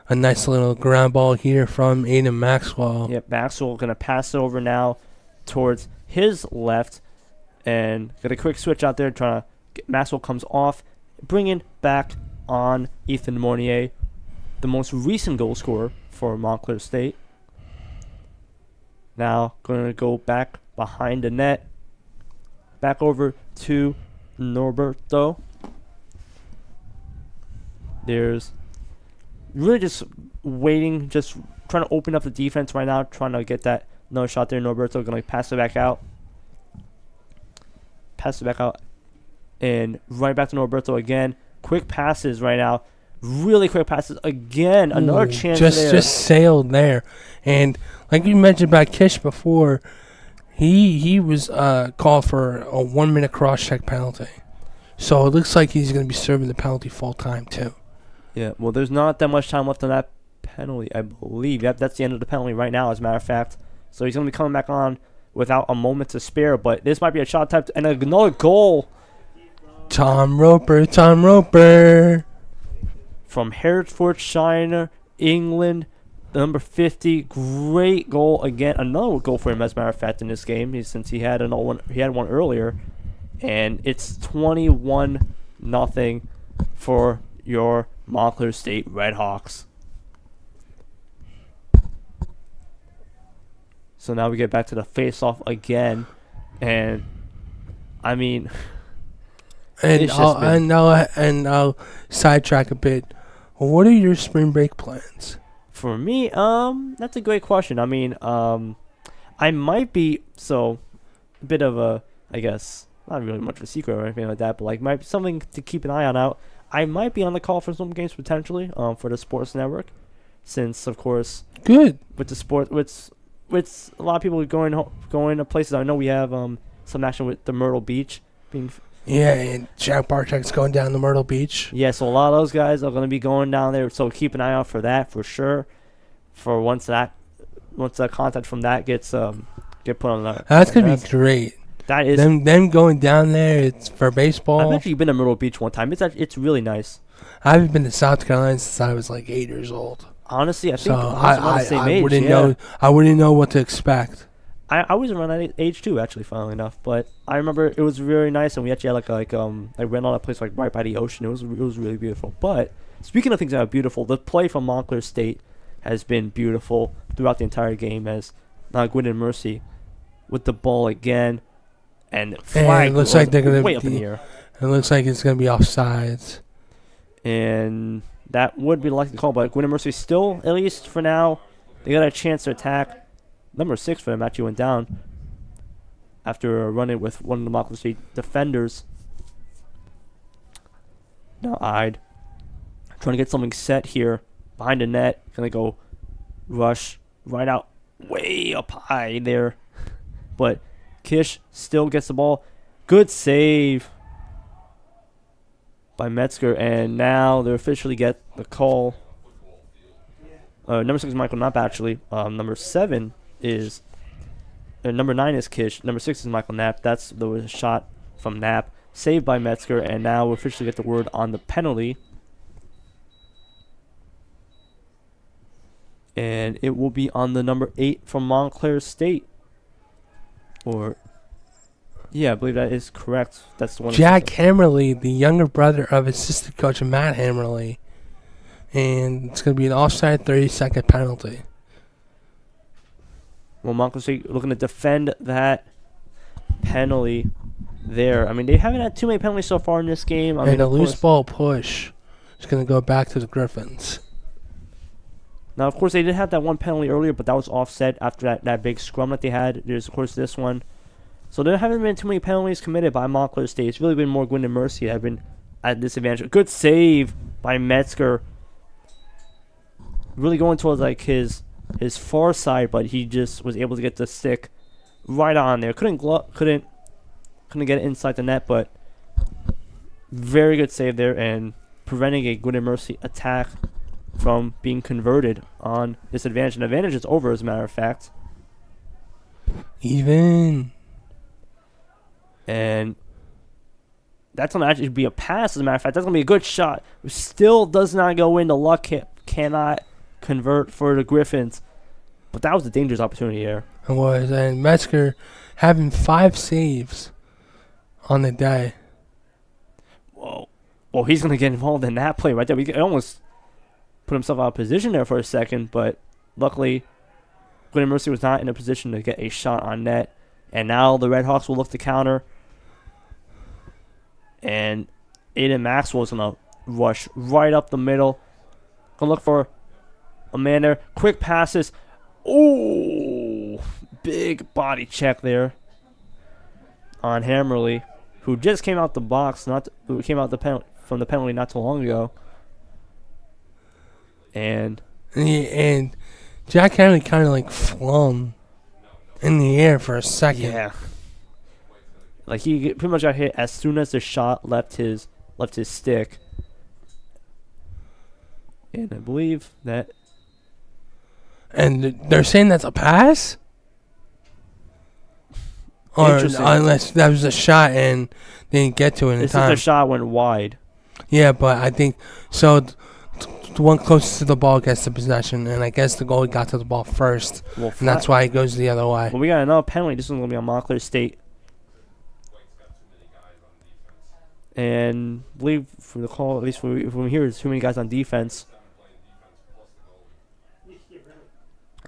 a nice little ground ball here from Aiden Maxwell. Yep, Maxwell going to pass it over now towards his left. And got a quick switch out there trying to get Maxwell comes off. Bringing back on Ethan Mornier, the most recent goal scorer for Montclair State. Now going to go back behind the net. Back over to Norberto. There's really just waiting, just trying to open up the defense right now, trying to get that another shot there. Norberto going to pass it back out. And right back to Norberto again. Quick passes right now. Really quick passes again. Another chance there. Just sailed there. And like you mentioned about Kish before, he was called for a 1 minute cross check penalty. So it looks like he's going to be serving the penalty full time too. Yeah, well, there's not that much time left on that penalty, I believe. Yep, that's the end of the penalty right now, as a matter of fact. So he's going to be coming back on without a moment to spare. But this might be a shot type and another goal. Tom Roper. From Hertfordshire, England, number 50. Great goal again. Another goal for him, as a matter of fact, in this game, since he had one earlier. And it's 21-0 for your Montclair State Redhawks. So now we get back to the face-off again, and I mean, I'll sidetrack a bit. What are your spring break plans? For me, that's a great question. I mean, I might be a bit of a, I guess, not really much of a secret or anything like that, but like might be something to keep an eye on out. I might be on the call for some games potentially, for the Sports Network, since of course, good with the sport, with a lot of people going to places. I know we have some action with the Myrtle Beach being. Yeah, and Jack Bartek's going down to Myrtle Beach. Yeah, so a lot of those guys are going to be going down there. So keep an eye out for that for sure. For once the content from that gets get put on the. That's gonna be great. That is them going down there. It's for baseball. I've actually been to Myrtle Beach one time. It's really nice. I haven't been to South Carolina since I was like 8 years old. Honestly, I think so I wouldn't know. I wouldn't know what to expect. I was around that age too, actually, funnily enough. But I remember it was very nice, and we actually had like went on a place like right by the ocean. It was really beautiful. But speaking of things that are beautiful, the play from Montclair State has been beautiful throughout the entire game. As Gwynedd Mercy with the ball again, and flag looks like they're gonna way up in the air. It looks like it's gonna be offsides, and that would be the likely call. But Gwynedd Mercy still, at least for now, they got a chance to attack. Number 6 for them actually went down after running with one of the Montclair State defenders. Now Ide trying to get something set here behind the net. Gonna go rush right out way up high there. But Kish still gets the ball. Good save by Metzger, and now they officially get the call. Number 6 is Michael Knapp, actually. Number 7 is... number 9 is Kish. Number 6 is Michael Knapp. That's the shot from Knapp. Saved by Metzger, and now we officially get the word on the penalty. And it will be on the number 8 from Montclair State. Yeah, I believe that is correct. That's the one. Jack Hammerly, the younger brother of assistant coach Matt Hammerly. And it's going to be an offside 30-second penalty. Well, Montclair State looking to defend that penalty there. I mean, they haven't had too many penalties so far in this game. And a loose ball push is going to go back to the Griffins. Now, of course, they did have that one penalty earlier, but that was offset after that big scrum that they had. There's, of course, this one. So there haven't been too many penalties committed by Montclair State. It's really been more Gwynedd Mercy that have been at disadvantage. Good save by Metzger. Really going towards like his far side, but he just was able to get the stick right on there. Couldn't get it inside the net, but very good save there and preventing a Gwynedd Mercy attack from being converted on this advantage. And advantage is over, as a matter of fact. Even. And that's going to actually be a pass, as a matter of fact. That's going to be a good shot. It still does not go in. The luck cannot convert for the Griffins. But that was a dangerous opportunity there. It was. And Metzger having 5 saves on the day. Whoa. Well, he's going to get involved in that play right there. He almost put himself out of position there for a second, but luckily Gwynedd Mercy was not in a position to get a shot on net. And now the Redhawks will look to counter. And Aiden Maxwell's going to rush right up the middle. Going to look for a man there. Quick passes. Ooh, big body check there on Hammerly, who just came out the box, from the penalty not too long ago. And Jack Henry kind of like flung in the air for a second. Yeah. Like he pretty much got hit as soon as the shot left his stick. And I believe that. And they're saying that's a pass? Or unless that was a shot and they didn't get to it in time. The shot went wide. Yeah, but I think so. The one closest to the ball gets the possession, and I guess the goalie got to the ball first, and that's why it goes the other way. Well, we got another penalty. This one's going to be on Montclair State. And I believe from the call, at least from here, there's too many guys on defense.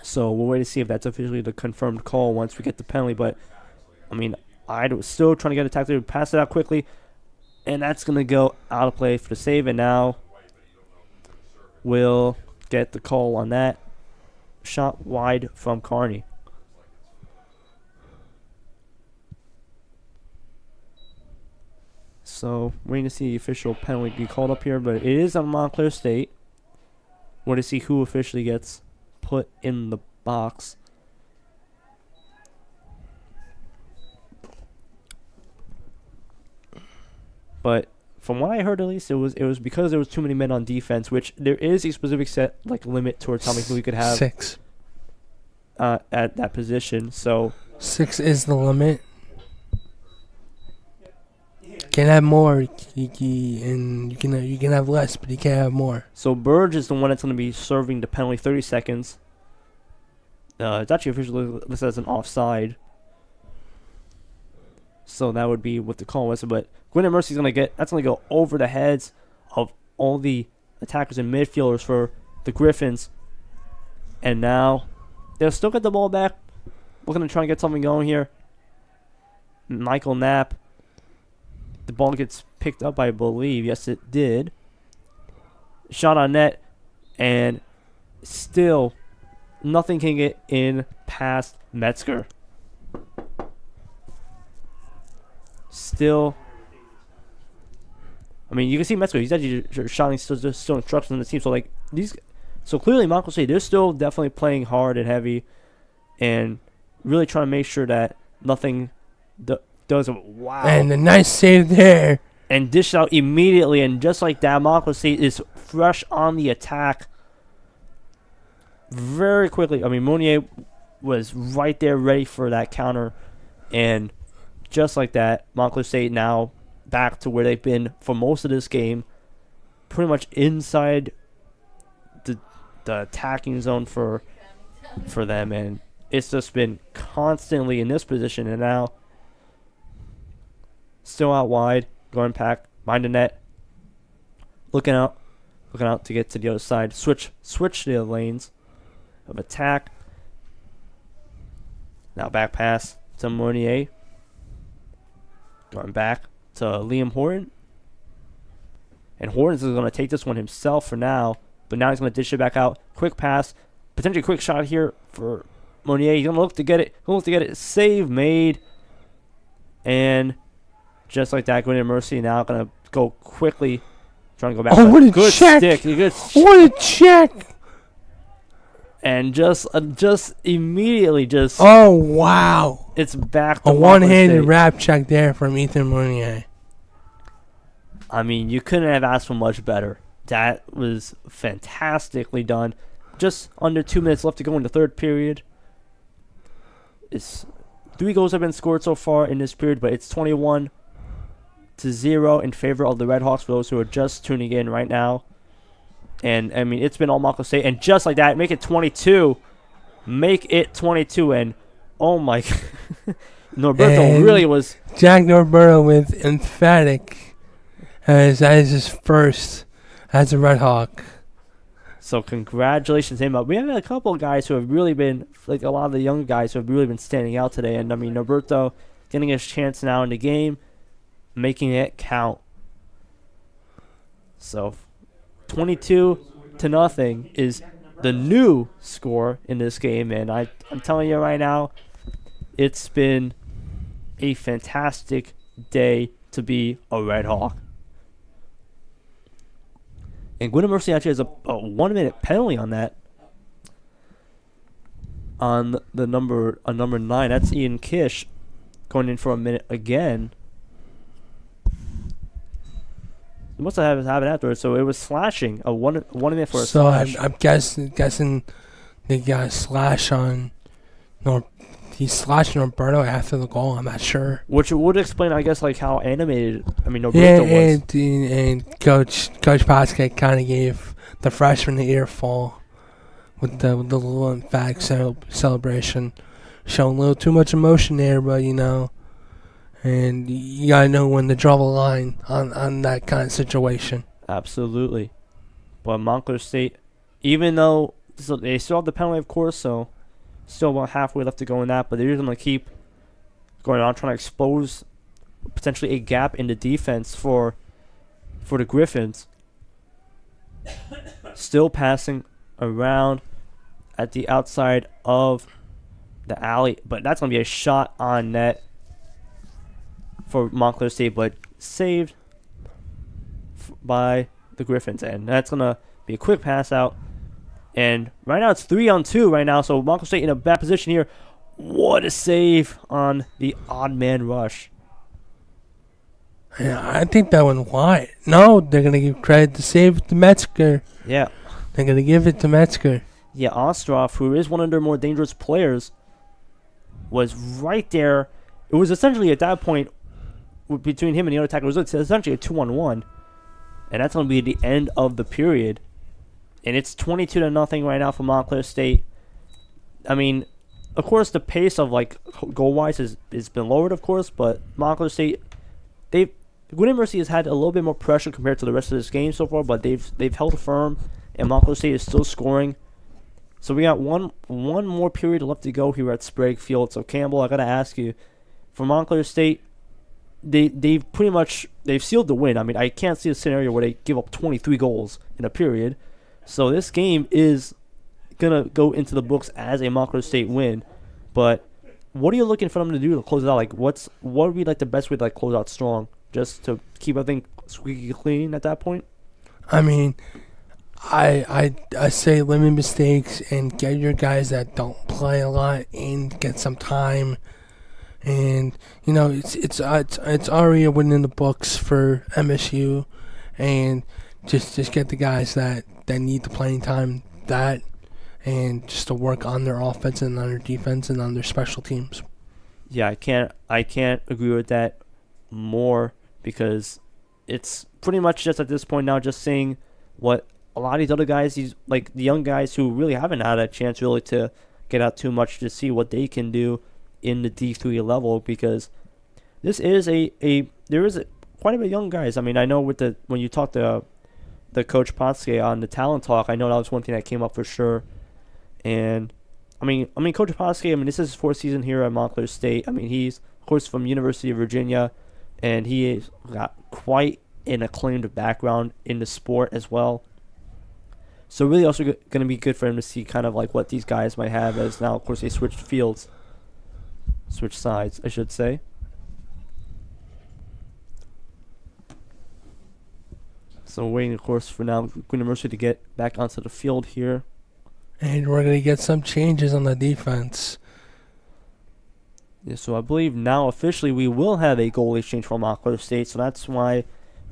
So we'll wait to see if that's officially the confirmed call once we get the penalty. But, I mean, I was still trying to get a tackler to pass it out quickly. And that's going to go out of play for the save. And now we'll get the call on that. Shot wide from Kearney. So, waiting to see the official penalty be called up here. But it is on Montclair State. Want to see who officially gets put in the box. But from what I heard, at least, it was because there was too many men on defense, which there is a specific set limit towards how many we could have 6 at that position. So 6 is the limit. You can have more, and you can have less, but you can't have more. So Burge is the one that's going to be serving the penalty 30 seconds. It's actually officially listed as an offside. So that would be what the call was. But Gwynedd Mercy is going to that's going to go over the heads of all the attackers and midfielders for the Griffins. And now they'll still get the ball back. We're going to try and get something going here. Michael Knapp. The ball gets picked up, I believe. Yes, it did. Shot on net. And still, nothing can get in past Metzger. Still, I mean, you can see Metzger. He's actually shouting still instructions on the team. So clearly, Montclair State, they're still definitely playing hard and heavy, and really trying to make sure that nothing does. Wow! And a nice save there. And dish out immediately, and just like that, Montclair State is fresh on the attack. Very quickly. I mean, Monnier was right there, ready for that counter, and just like that, Montclair State now back to where they've been for most of this game, pretty much inside the attacking zone for them, and it's just been constantly in this position, and now still out wide, going back, behind the net, looking out to get to the other side, switch the lanes of attack. Now back pass to Monnier. Going back to Liam Horton. And Horton is going to take this one himself for now. But now he's going to dish it back out. Quick pass. Potentially quick shot here for Monnier. He's going to look to get it. Save made. And just like that, Gwynedd Mercy now going to go quickly. Trying to go back. Oh, what a good check. Stick. What a check. And just immediately oh, wow. It's back to a one-handed wrap check there from Ethan Monnier. I mean, you couldn't have asked for much better. That was fantastically done. Just under 2 minutes left to go in the third period. 3 goals have been scored so far in this period, but it's 21-0 in favor of the Redhawks for those who are just tuning in right now. And, I mean, it's been all Montclair State. And just like that, make it 22. And, oh, my God. Norberto really was. Jack Norberto with emphatic. That is his first as a Red Hawk. So, congratulations to him. We have a couple of guys who have really been, like a lot of the young guys who have really been standing out today. And, I mean, Norberto getting his chance now in the game, making it count. So, 22-0 is the new score in this game, and I'm telling you right now, it's been a fantastic day to be a Red Hawk. And Gwynedd Mercy actually has a 1 minute penalty on that. On the number 9, that's Ian Kish going in for a minute again. He must have had it afterwards, so it was slashing. A one minute for a slash. So I'm guessing the guy slash on, he's slashing Roberto after the goal. I'm not sure. Which would explain, I guess, like how animated. Roberto was. And Coach Pasquet kind of gave the freshman the earful with the little emphatic celebration, showing a little too much emotion there, but and you gotta know when to draw the line on that kind of situation. Absolutely. But Montclair State, even though they still have the penalty, of course, so still about halfway left to go in that, but they're going to keep going on, trying to expose potentially a gap in the defense for the Griffins. Still passing around at the outside of the alley, but that's going to be a shot on net for Montclair State, but saved by the Griffins, and that's going to be a quick pass out. And right now it's 3-on-2 right now, so Montclair State in a bad position here. What a save on the odd man rush. Yeah, I think that went wide. No, they're going to give credit to save to Metzger. Yeah. They're going to give it to Metzger. Yeah, Ostroff, who is one of their more dangerous players, was right there. It was essentially at that point, between him and the other attacker, it was essentially a 2-on-1. And that's going to be the end of the period. And it's 22-0 right now for Montclair State. I mean, of course, the pace of goal-wise has been lowered, of course, but Montclair State, Gwynedd Mercy has had a little bit more pressure compared to the rest of this game so far, but they've held firm, and Montclair State is still scoring. So we got one more period left to go here at Sprague Field. So Campbell, I gotta ask you, for Montclair State, they've sealed the win. I mean, I can't see a scenario where they give up 23 goals in a period. So this game is going to go into the books as a Montclair State win. But what are you looking for them to do to close it out? What would be the best way to close out strong? Just to keep everything squeaky clean at that point? I mean, I say limit mistakes and get your guys that don't play a lot and get some time. And it's already a win in the books for MSU, and just get the guys that need the playing time and just to work on their offense and on their defense and on their special teams. Yeah, I can't agree with that more, because it's pretty much just at this point now just seeing what a lot of these other guys, the young guys who really haven't had a chance really to get out too much, to see what they can do in the D3 level, because this is there is quite a bit of young guys. I mean, I know when you talk to the Coach Potske on the talent talk, I know that was one thing that came up for sure. And I mean Coach Potske, this is his fourth season here at Montclair State. I mean, he's of course from University of Virginia, and he has got quite an acclaimed background in the sport as well. So really also going to be good for him to see kind of what these guys might have, as now of course they switched sides, I should say. So waiting, of course, for now Gwynedd Mercy to get back onto the field here. And we're going to get some changes on the defense. Yeah, so I believe now officially we will have a goal exchange from Montclair State. So that's why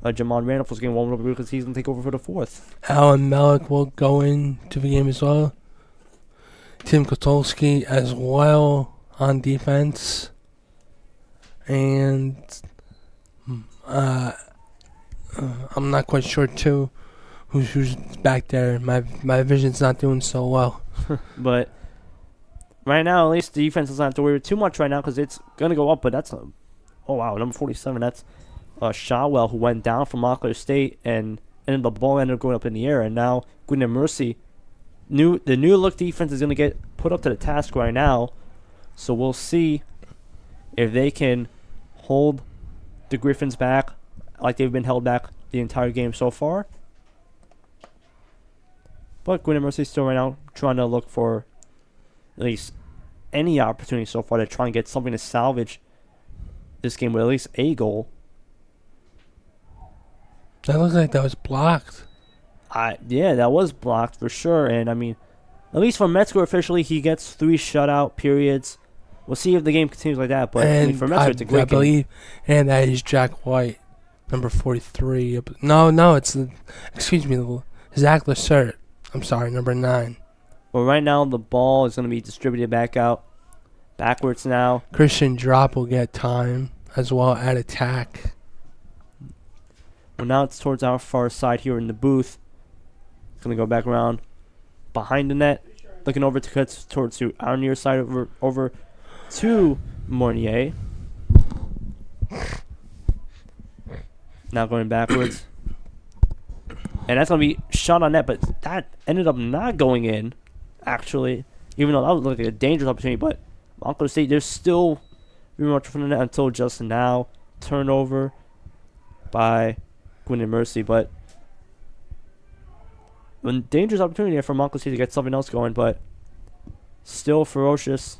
Jamon Randolph was getting warmed up, because he's going to take over for the fourth. Alan Melick will go into the game as well. Tim Kotulski as well on defense. And I'm not quite sure too who's back there. My vision's not doing so well. But right now, at least the defense doesn't have to worry too much right now, because it's going to go up. But that's number 47. That's Shawwell, who went down from Montclair State, and the ball ended up going up in the air. And now Gwynedd Mercy, the new look defense is going to get put up to the task right now. So we'll see if they can hold the Griffins back like they've been held back the entire game so far. But Gwynedd Mercy still right now trying to look for at least any opportunity so far to try and get something to salvage this game with at least a goal. That looks like that was blocked. Yeah, that was blocked for sure. And I mean, at least for Metzger officially, he gets 3 shutout periods. We'll see if the game continues like that. But I mean, for Metzger, it's a great believe, and that is Jack White, number 43. No, it's excuse me, Zach Lacert. I'm sorry, number 9. Well, right now the ball is going to be distributed backwards now. Christian Drop will get time as well at attack. Well, now it's towards our far side here in the booth. Going to go back around behind the net, looking over to cut towards our near side over to Mornier. Now going backwards. And that's going to be shot on net, but that ended up not going in, actually. Even though that was like a dangerous opportunity, but Montclair State, they're still very much from the net until just now. Turnover by Gwynedd Mercy, but a dangerous opportunity there for Montclair State to get something else going, but still ferocious.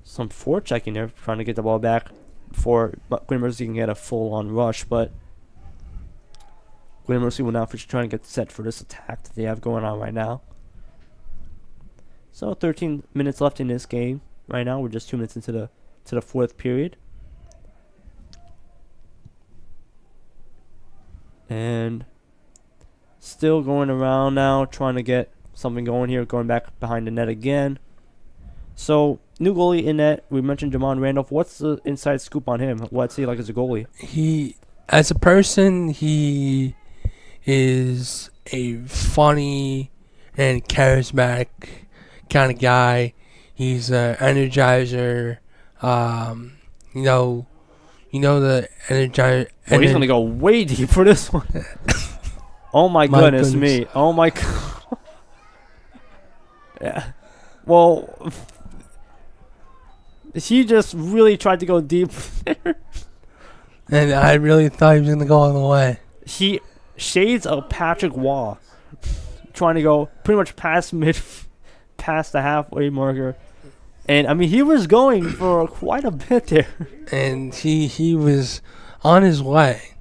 Some forechecking there, trying to get the ball back before Gwynedd Mercy can get a full-on rush, but Gwynedd Mercy will now try to get set for this attack that they have going on right now. So 13 minutes left in this game. Right now, we're just 2 minutes into the fourth period. And still going around now, trying to get something going here, going back behind the net again. So, new goalie in net. We mentioned Jamon Randolph. What's the inside scoop on him? What's he like as a goalie? As a person, he is a funny and charismatic kind of guy. He's an energizer. You know the energizer. Well, he's gonna go way deep for this one. Oh my goodness me! Oh my god. Yeah. Well, he just really tried to go deep there. And I really thought he was gonna go all the way. He shades of Patrick Waugh, trying to go pretty much past the halfway marker. And, I mean, he was going for quite a bit there. And he was on his way.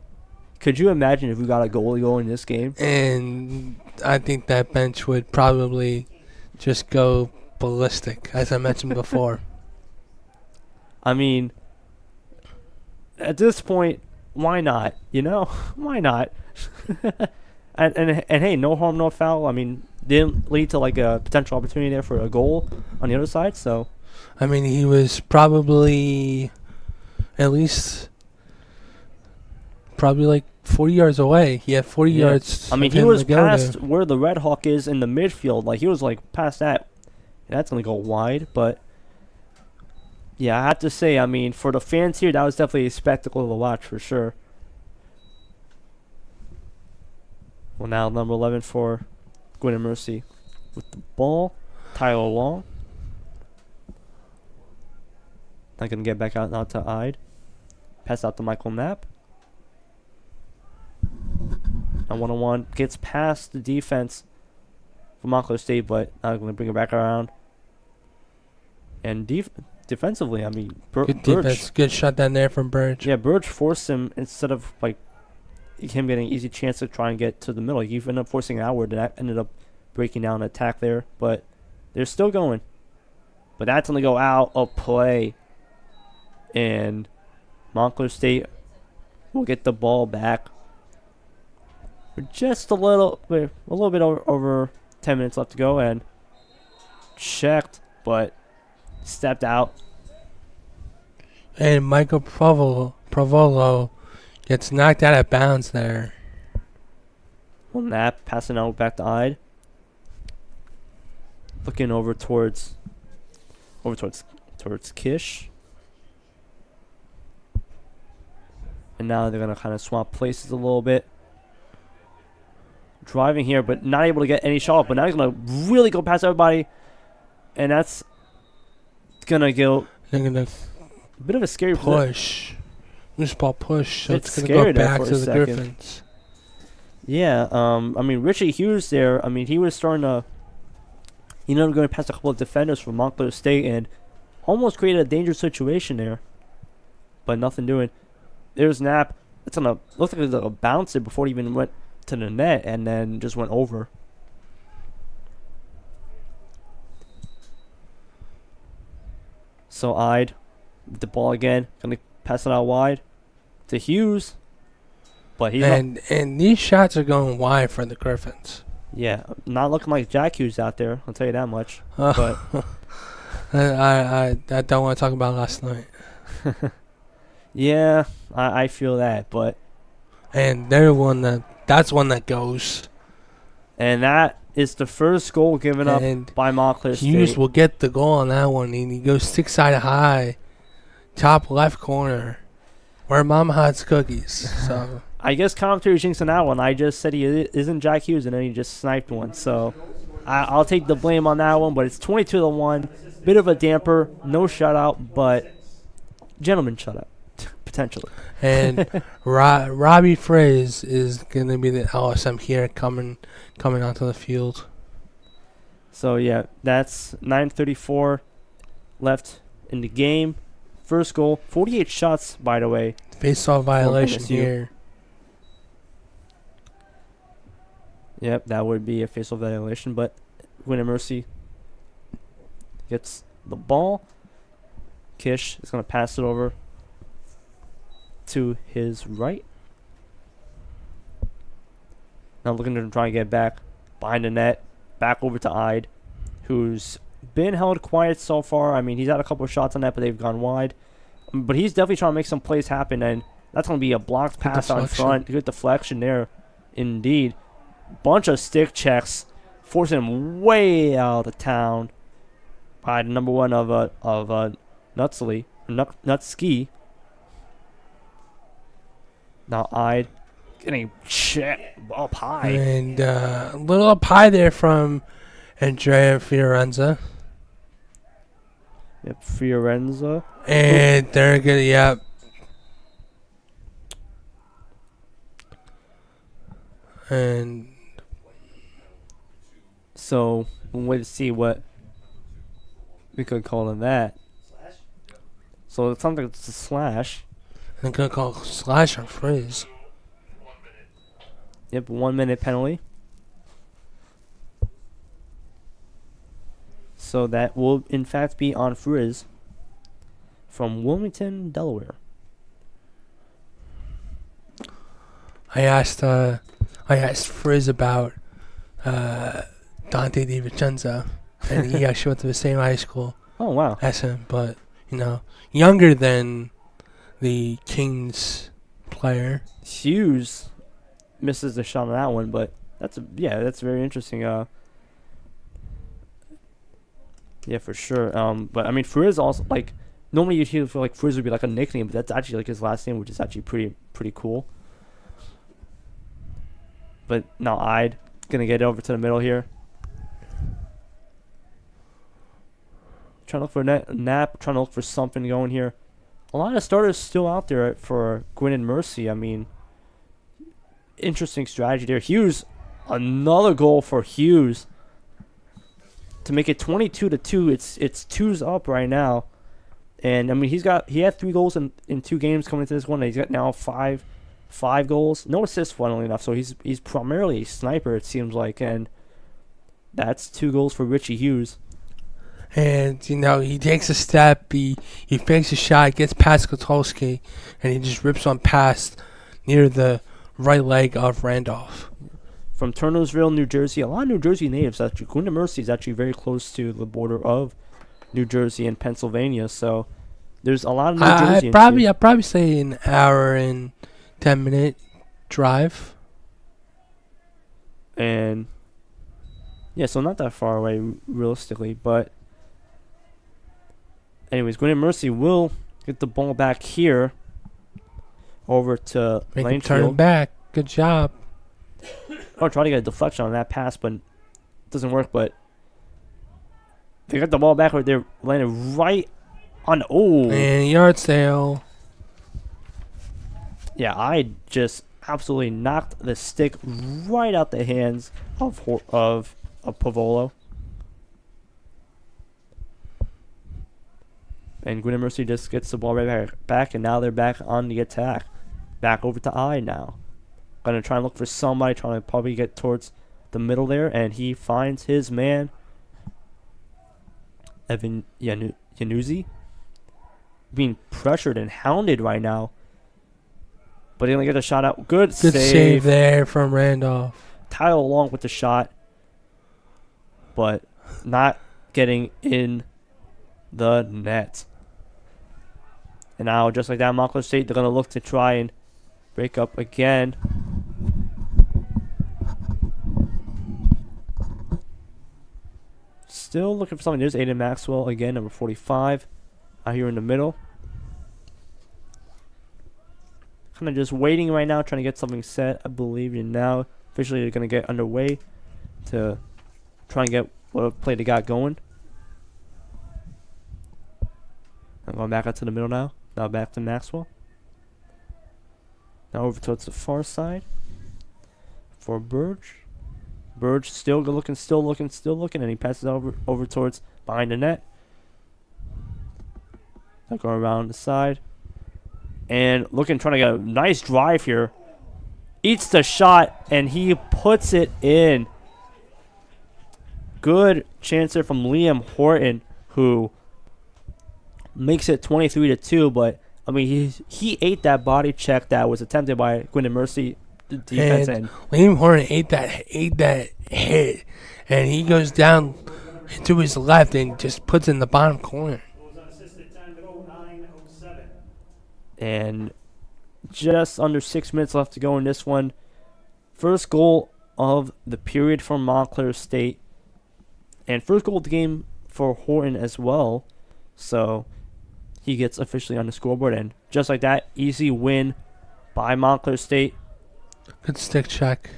Could you imagine if we got a goalie goal in this game? And I think that bench would probably just go ballistic, as I mentioned before. I mean, at this point, why not? You know? Why not? and hey, no harm, no foul. I mean, didn't lead to like a potential opportunity there for a goal on the other side. So, I mean, he was probably at least like 40 yards away. He had 40 yards. I mean, he was past where the Red Hawk is in the midfield. Like, he was like past that. And that's gonna go wide. But yeah, I have to say, I mean, for the fans here, that was definitely a spectacle to watch for sure. Well, now number 11 for Gwynedd Mercy with the ball. Tyler Long. Not going to get back out now to Ide. Pass out to Michael Knapp. Now 1-on-1. Gets past the defense for Montclair State, but not going to bring it back around. And defensively, I mean, good defense. Good shot down there from Birch. Yeah, Birch forced him instead of like him getting an easy chance to try and get to the middle. He ended up forcing it outward, and that ended up breaking down an attack there. But they're still going. But that's going to go out of play. And Montclair State will get the ball back. With just a little bit over 10 minutes left to go, and checked, but stepped out. And Michael Provolo gets knocked out of bounds there. Well, Knapp passing out back to Ide. Looking over towards Kish. And now they're going to kind of swap places a little bit. Driving here, but not able to get any shot. But now he's going to really go past everybody. And that's going to go a bit of a scary push. Loose ball push. So it's going to go back to the Griffins. Yeah, I mean, Richie Hughes there, I mean, he was starting to, going past a couple of defenders from Montclair State and almost created a dangerous situation there. But nothing doing. There's Knapp. It's going to look like it's a bounce it before he even went to the net and then just went over. So Ide with the ball again, gonna pass it out wide to Hughes, but he's and these shots are going wide for the Griffins. yeah, not looking like Jack Hughes out there. I'll tell you that much. But I don't want to talk about last night. yeah, I feel that, but And that's one that goes. and that is the first goal given up And by Montclair State. Hughes will get the goal on that one, and he goes 6-side high, top left corner, where Mama hides cookies. So I guess commentary jinxing that one. I just said he isn't Jack Hughes, and then he just sniped one. So I'll take the blame on that one. But it's 22-1. Bit of a damper, no shutout, but gentleman shutout potentially. and Robbie Frizz is gonna be the LSM here coming onto the field. So yeah, that's 9:34 left in the game. First goal, 48 shots by the way. Face-off violation MSU. here. Yep, that would be a facial violation, but Gwynedd Mercy gets the ball. Kish is going to pass it over to his right. Now looking to try and get back behind the net, back over to Ide, who's been held quiet so far. I mean, he's had a couple of shots on that, but they've gone wide. But he's definitely trying to make some plays happen, and that's going to be a blocked pass on front. Good deflection there, indeed. Bunch of stick checks, forcing him way out of town by the number one of Nutsky. Now Ide getting checked up high. And a little up high there from Andrea Fiorenza. Yep, Fiorenza. And they're gonna, yep. And So we'll wait to see what we could call him that. So it sounds like it's a slash. they're gonna call slash on Frizz. Yep, 1 minute penalty. So that will in fact be on Frizz from Wilmington, Delaware. I asked Frizz about Dante DiVincenzo, and he actually went to the same high school Oh wow. as him, but younger than the Kings player. Hughes misses the shot on that one, but that's very interesting. Yeah, for sure. But I mean, Frizz also like normally you'd feel like Frizz would be like a nickname, but that's actually like his last name, which is actually pretty cool. But now Ide gonna get over to the middle here. Trying to look for a nap, trying to look for something going here. A lot of starters still out there for Gwynedd Mercy. I mean, interesting strategy there. Hughes, another goal for Hughes to make it 22-2. It's 2's up right now, and I mean he had 3 goals in 2 games coming into this one. He's got now five goals, no assists, funnily enough. So he's primarily a sniper, it seems like, and that's 2 goals for Richie Hughes. And he takes a step, he fakes a shot, gets past Kotulski, and he just rips on past near the right leg of Randolph. From Turnersville, New Jersey, a lot of New Jersey natives. Actually, Gwynedd Mercy is actually very close to the border of New Jersey and Pennsylvania, so there's a lot of New Jersey. I'd probably say an hour and 10-minute drive. And yeah, so not that far away realistically, but anyways, Gwynedd Mercy will get the ball back here over to Make him Lanefield. turn it back. Good job. Or try to get a deflection on that pass, but it doesn't work. But they got the ball back right there, landed right on. And yard sale. Yeah, I just absolutely knocked the stick right out the hands of Pavolo. And Gwynedd Mercy just gets the ball right back, and now they're back on the attack. Back over to I now. Going to try and look for somebody, trying to probably get towards the middle there. And he finds his man, Evan Yanuzzi, being pressured and hounded right now. But he's going to get a shot out. Good save there from Randolph. Tile along with the shot, but not getting in the net. And now, just like that, Montclair State, they're going to look to try and break up again. Still looking for something. There's Aiden Maxwell again, number 45, out here in the middle. Kind of just waiting right now, trying to get something set, I believe. And now, officially, they're going to get underway to try and get what play they got going. I'm going back out to the middle now. Now back to Maxwell. Now over towards the far side for Burge. Burge still looking, and he passes over towards behind the net. Now going around the side. And trying to get a nice drive here. Eats the shot, and he puts it in. Good chance there from Liam Horton, who makes it 23-2, but I mean he ate that body check that was attempted by Gwynedd Mercy defense, and Liam Horton ate that hit, and he goes down to his left and just puts it in the bottom corner. And just under 6 minutes left to go in this one. First goal of the period for Montclair State, and first goal of the game for Horton as well. So he gets officially on the scoreboard, and just like that, easy win by Montclair State. Good stick check.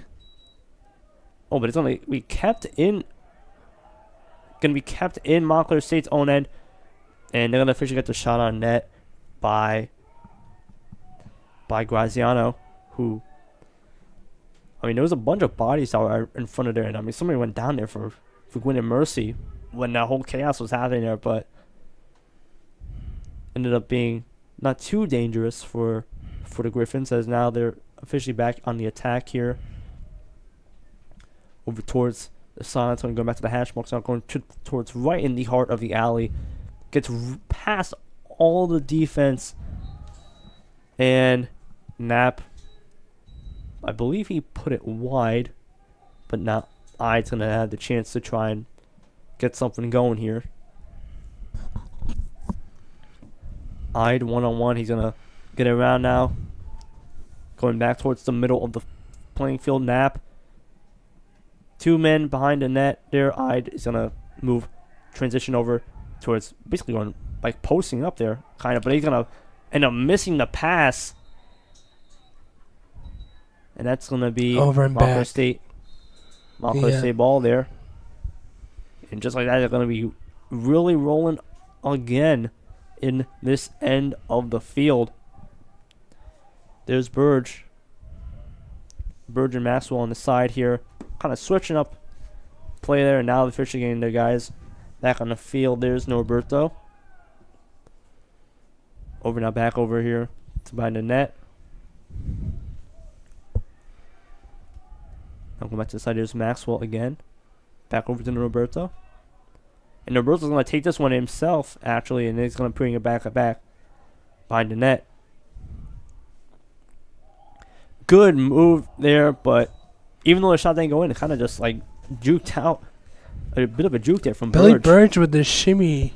Oh, but it's only gonna be kept in Montclair State's own end, and they're gonna officially get the shot on net by Graziano, who, I mean, there was a bunch of bodies out in front of there, and I mean, somebody went down there for Gwynedd Mercy when that whole chaos was happening there, but ended up being not too dangerous for the Griffins, as now they're officially back on the attack here. Over towards the sidelines, going back to the hash marks, now going towards right in the heart of the alley. Gets past all the defense, and Knapp, I believe he put it wide, but now Ide's going to have the chance to try and get something going here. Ide one-on-one. He's going to get it around now. Going back towards the middle of the playing field. Knapp. Two men behind the net there. Ide is going to transition over towards basically going, like, posting up there, kind of, but he's going to end up missing the pass. And that's going to be over and Montclair back. State ball there. And just like that, they're going to be really rolling again in this end of the field. There's Burge and Maxwell on the side here, kind of switching up play there, and now the officially getting their guys back on the field. There's Norberto. Back over here to behind the net. I'll go back to the side. There's Maxwell again. Back over to Norberto. And Norberto's going to take this one himself, actually, and he's going to bring it back behind the net. Good move there, but even though the shot didn't go in, it kind of just, like, juked out. A bit of a juke there from Billy Burge. Burge with the shimmy.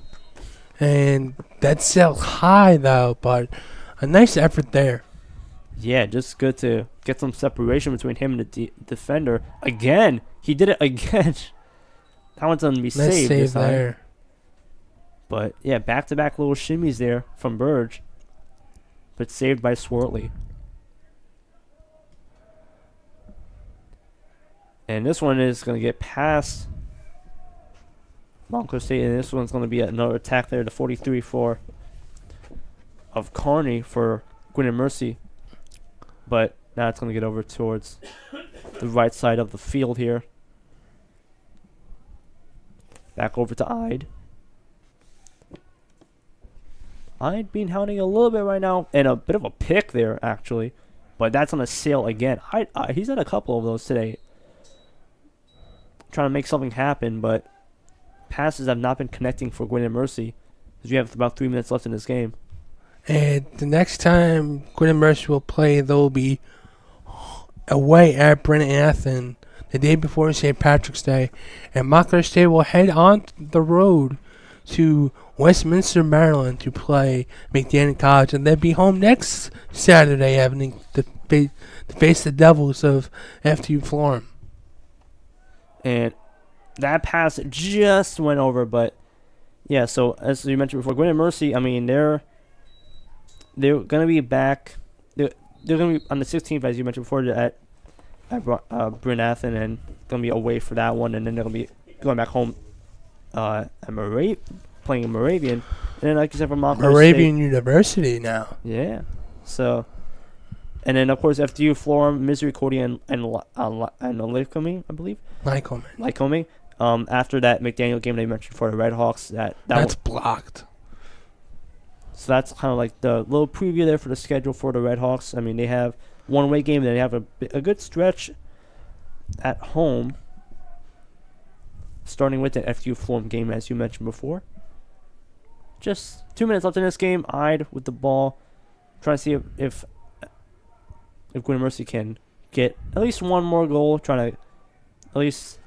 And that's sailed high, though, but a nice effort there. Yeah, just good to get some separation between him and the defender. Again, he did it again. That one's going to be Nice saved this save time. there. But, yeah, back-to-back little shimmies there from Burge. But saved by Swartley. And this one is going to get past Montclair State, and this one's going to be another attack there, the 43-4 of Kearney for Gwynedd Mercy. But now it's going to get over towards the right side of the field here. Back over to Ide. Ide being hounding a little bit right now, and a bit of a pick there, actually, but that's on a sail again. He's had a couple of those today. Trying to make something happen, but passes have not been connecting for Gwynedd Mercy, because we have about 3 minutes left in this game. And the next time Gwynedd Mercy will play, they'll be away at Bryn Athyn the day before St. Patrick's Day. And Montclair State will head on the road to Westminster, Maryland to play McDaniel College. And they'll be home next Saturday evening to face the Devils of FTU Florham. And that pass just went over, but yeah, so as you mentioned before, Gwynedd Mercy, I mean, they're going to be back. They're going to be on the 16th, as you mentioned before, at Bryn Athyn, and going to be away for that one, and then they're going to be going back home at playing in Moravian, and then like you said, from Montclair Moravian State. University now. Yeah, so, and then of course FDU, Florham, Misericordia, and Lycoming, I believe. Lycoming. After that McDaniel game they mentioned for the Red Hawks, that's blocked. So that's kind of like the little preview there for the schedule for the Red Hawks. I mean, they have one away game, then they have a good stretch at home, starting with the FDU Florham game, as you mentioned before. Just 2 minutes left in this game. Eyed with the ball, trying to see if Gwynedd Mercy can get at least one more goal, trying to at least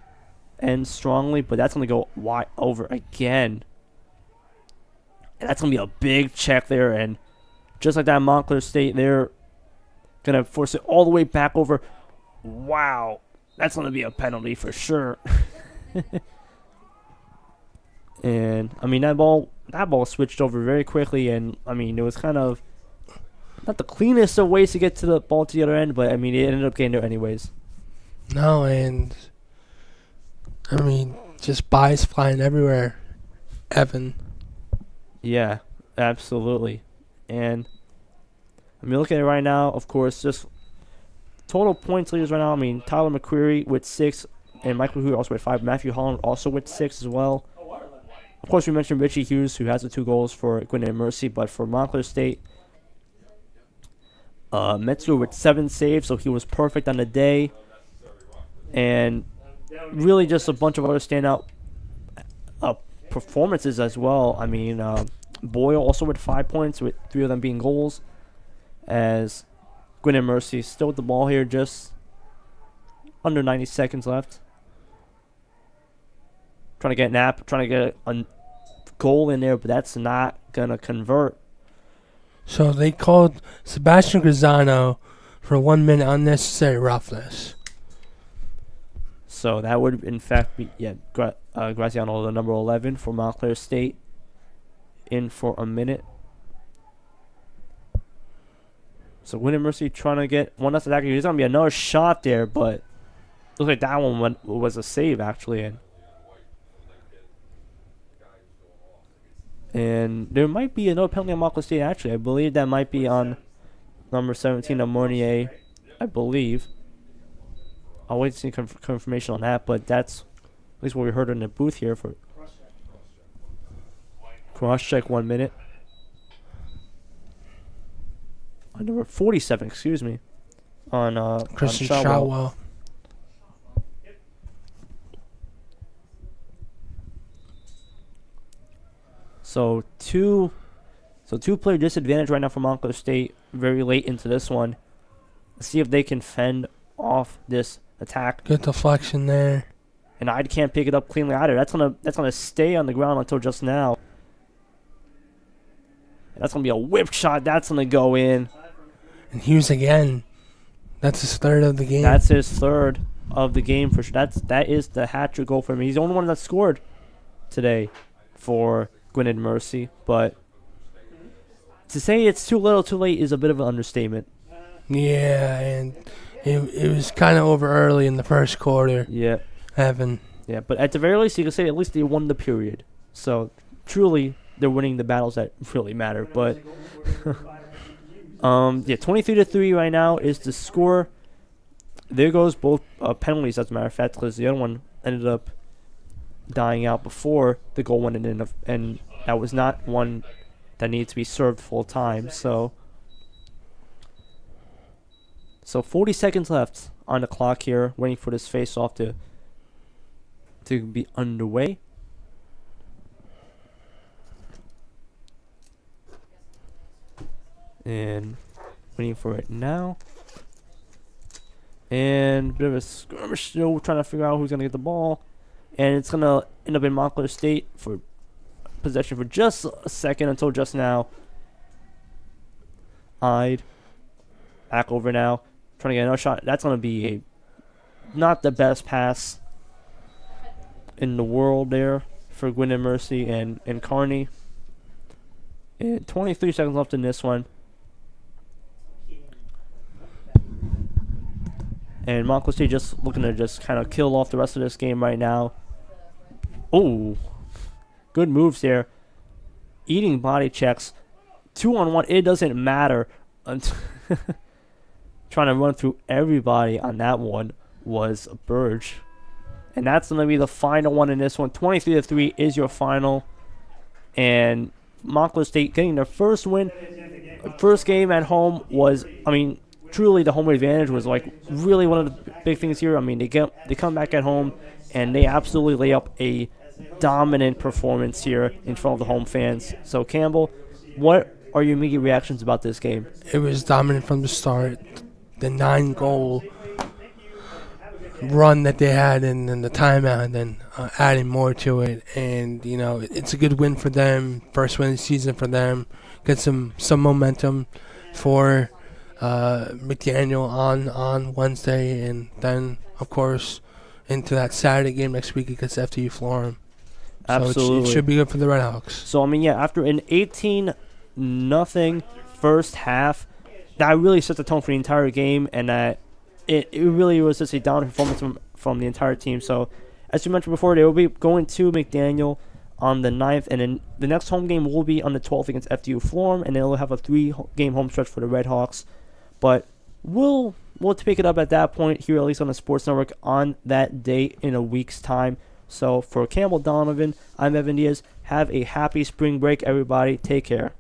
end strongly, but that's going to go wide over again. And that's going to be a big check there, and just like that, Montclair State, they're going to force it all the way back over. Wow, that's going to be a penalty for sure. And, I mean, that ball switched over very quickly, and, I mean, it was kind of not the cleanest of ways to get to the ball to the other end, but, I mean, it ended up getting there anyways. No, and, I mean, just buys flying everywhere, Evan. Yeah, absolutely. And I mean, look at it right now, of course, just total points leaders right now. I mean, Tyler McQuarrie with 6, and Michael Hoover also with 5. Matthew Holland also with 6 as well. Of course, we mentioned Richie Hughes, who has the 2 goals for Gwynedd Mercy, but for Montclair State, Metzger with 7 saves, so he was perfect on the day. And really just a bunch of other standout performances as well. I mean, Boyle also with 5 points, with 3 of them being goals, as Gwynedd Mercy still with the ball here, just under 90 seconds left. Trying to get a goal in there, but that's not going to convert. So they called Sebastian Graziano for 1 minute unnecessary roughness. So that would, in fact, be, Graziano, the number 11 for Montclair State, in for a minute. So Gwynedd Mercy trying to get one last attack. There's going to be another shot there, but looks like that one was a save, actually. And there might be another penalty on Montclair State, actually. I believe that might be on number 17 of Mornier, I believe. I'll wait to see confirmation on that, but that's at least what we heard in the booth here for cross-check 1 minute. Number 47, excuse me, on Christian Shotwell. So two player disadvantage right now for Montclair State very late into this one. Let's see if they can fend off this attack. Good deflection there. And I can't pick it up cleanly either. That's gonna stay on the ground until just now. And that's gonna be a whip shot. That's gonna go in. And Hughes again. That's his 3rd of the game. That's his 3rd of the game for sure. That is the hat-trick goal for him. He's the only one that scored today for Gwynedd Mercy. But to say it's too little, too late is a bit of an understatement. Yeah, and it was kind of over early in the first quarter. Yeah. Evan. Yeah, but at the very least, you can say at least they won the period. So truly, they're winning the battles that really matter. But 23-3 right now is the score. There goes both penalties, as a matter of fact, because the other one ended up dying out before the goal went in, and that was not one that needed to be served full time. So So 40 seconds left on the clock here, waiting for this face-off to be underway. And waiting for it now. And a bit of a skirmish still, trying to figure out who's going to get the ball. And it's going to end up in Montclair State for possession for just a second until just now. Back over now. Trying to get another shot. That's going to be not the best pass in the world there for Gwynedd Mercy and Carney. And 23 seconds left in this one. And Montclair State just looking to just kind of kill off the rest of this game right now. Oh, good moves there. Eating body checks. 2-on-1, it doesn't matter. Trying to run through everybody on that one was Burge. And that's going to be the final one in this one. 23-3 is your final. And Montclair State getting their first win. First game at home was, truly the home advantage was like really one of the big things here. They come back at home and they absolutely lay up a dominant performance here in front of the home fans. So Campbell, what are your immediate reactions about this game? It was dominant from the start. The 9-goal run that they had and then the timeout and then adding more to it. And, it's a good win for them. First win of the season for them. Get some momentum for McDaniel on Wednesday, and then of course into that Saturday game next week against FTU Florham. Absolutely, so it should be good for the Redhawks. So after an 18-0 first half, that really set the tone for the entire game, and that it really was just a down performance from the entire team. So as we mentioned before, they will be going to McDaniel on the 9th, and then the next home game will be on the 12th against FTU Florham, and they'll have a 3-game home stretch for the Redhawks. But we'll pick it up at that point here, at least on the Sports Network, on that date in a week's time. So for Campbell Donovan, I'm Evan Diaz. Have a happy spring break, everybody. Take care.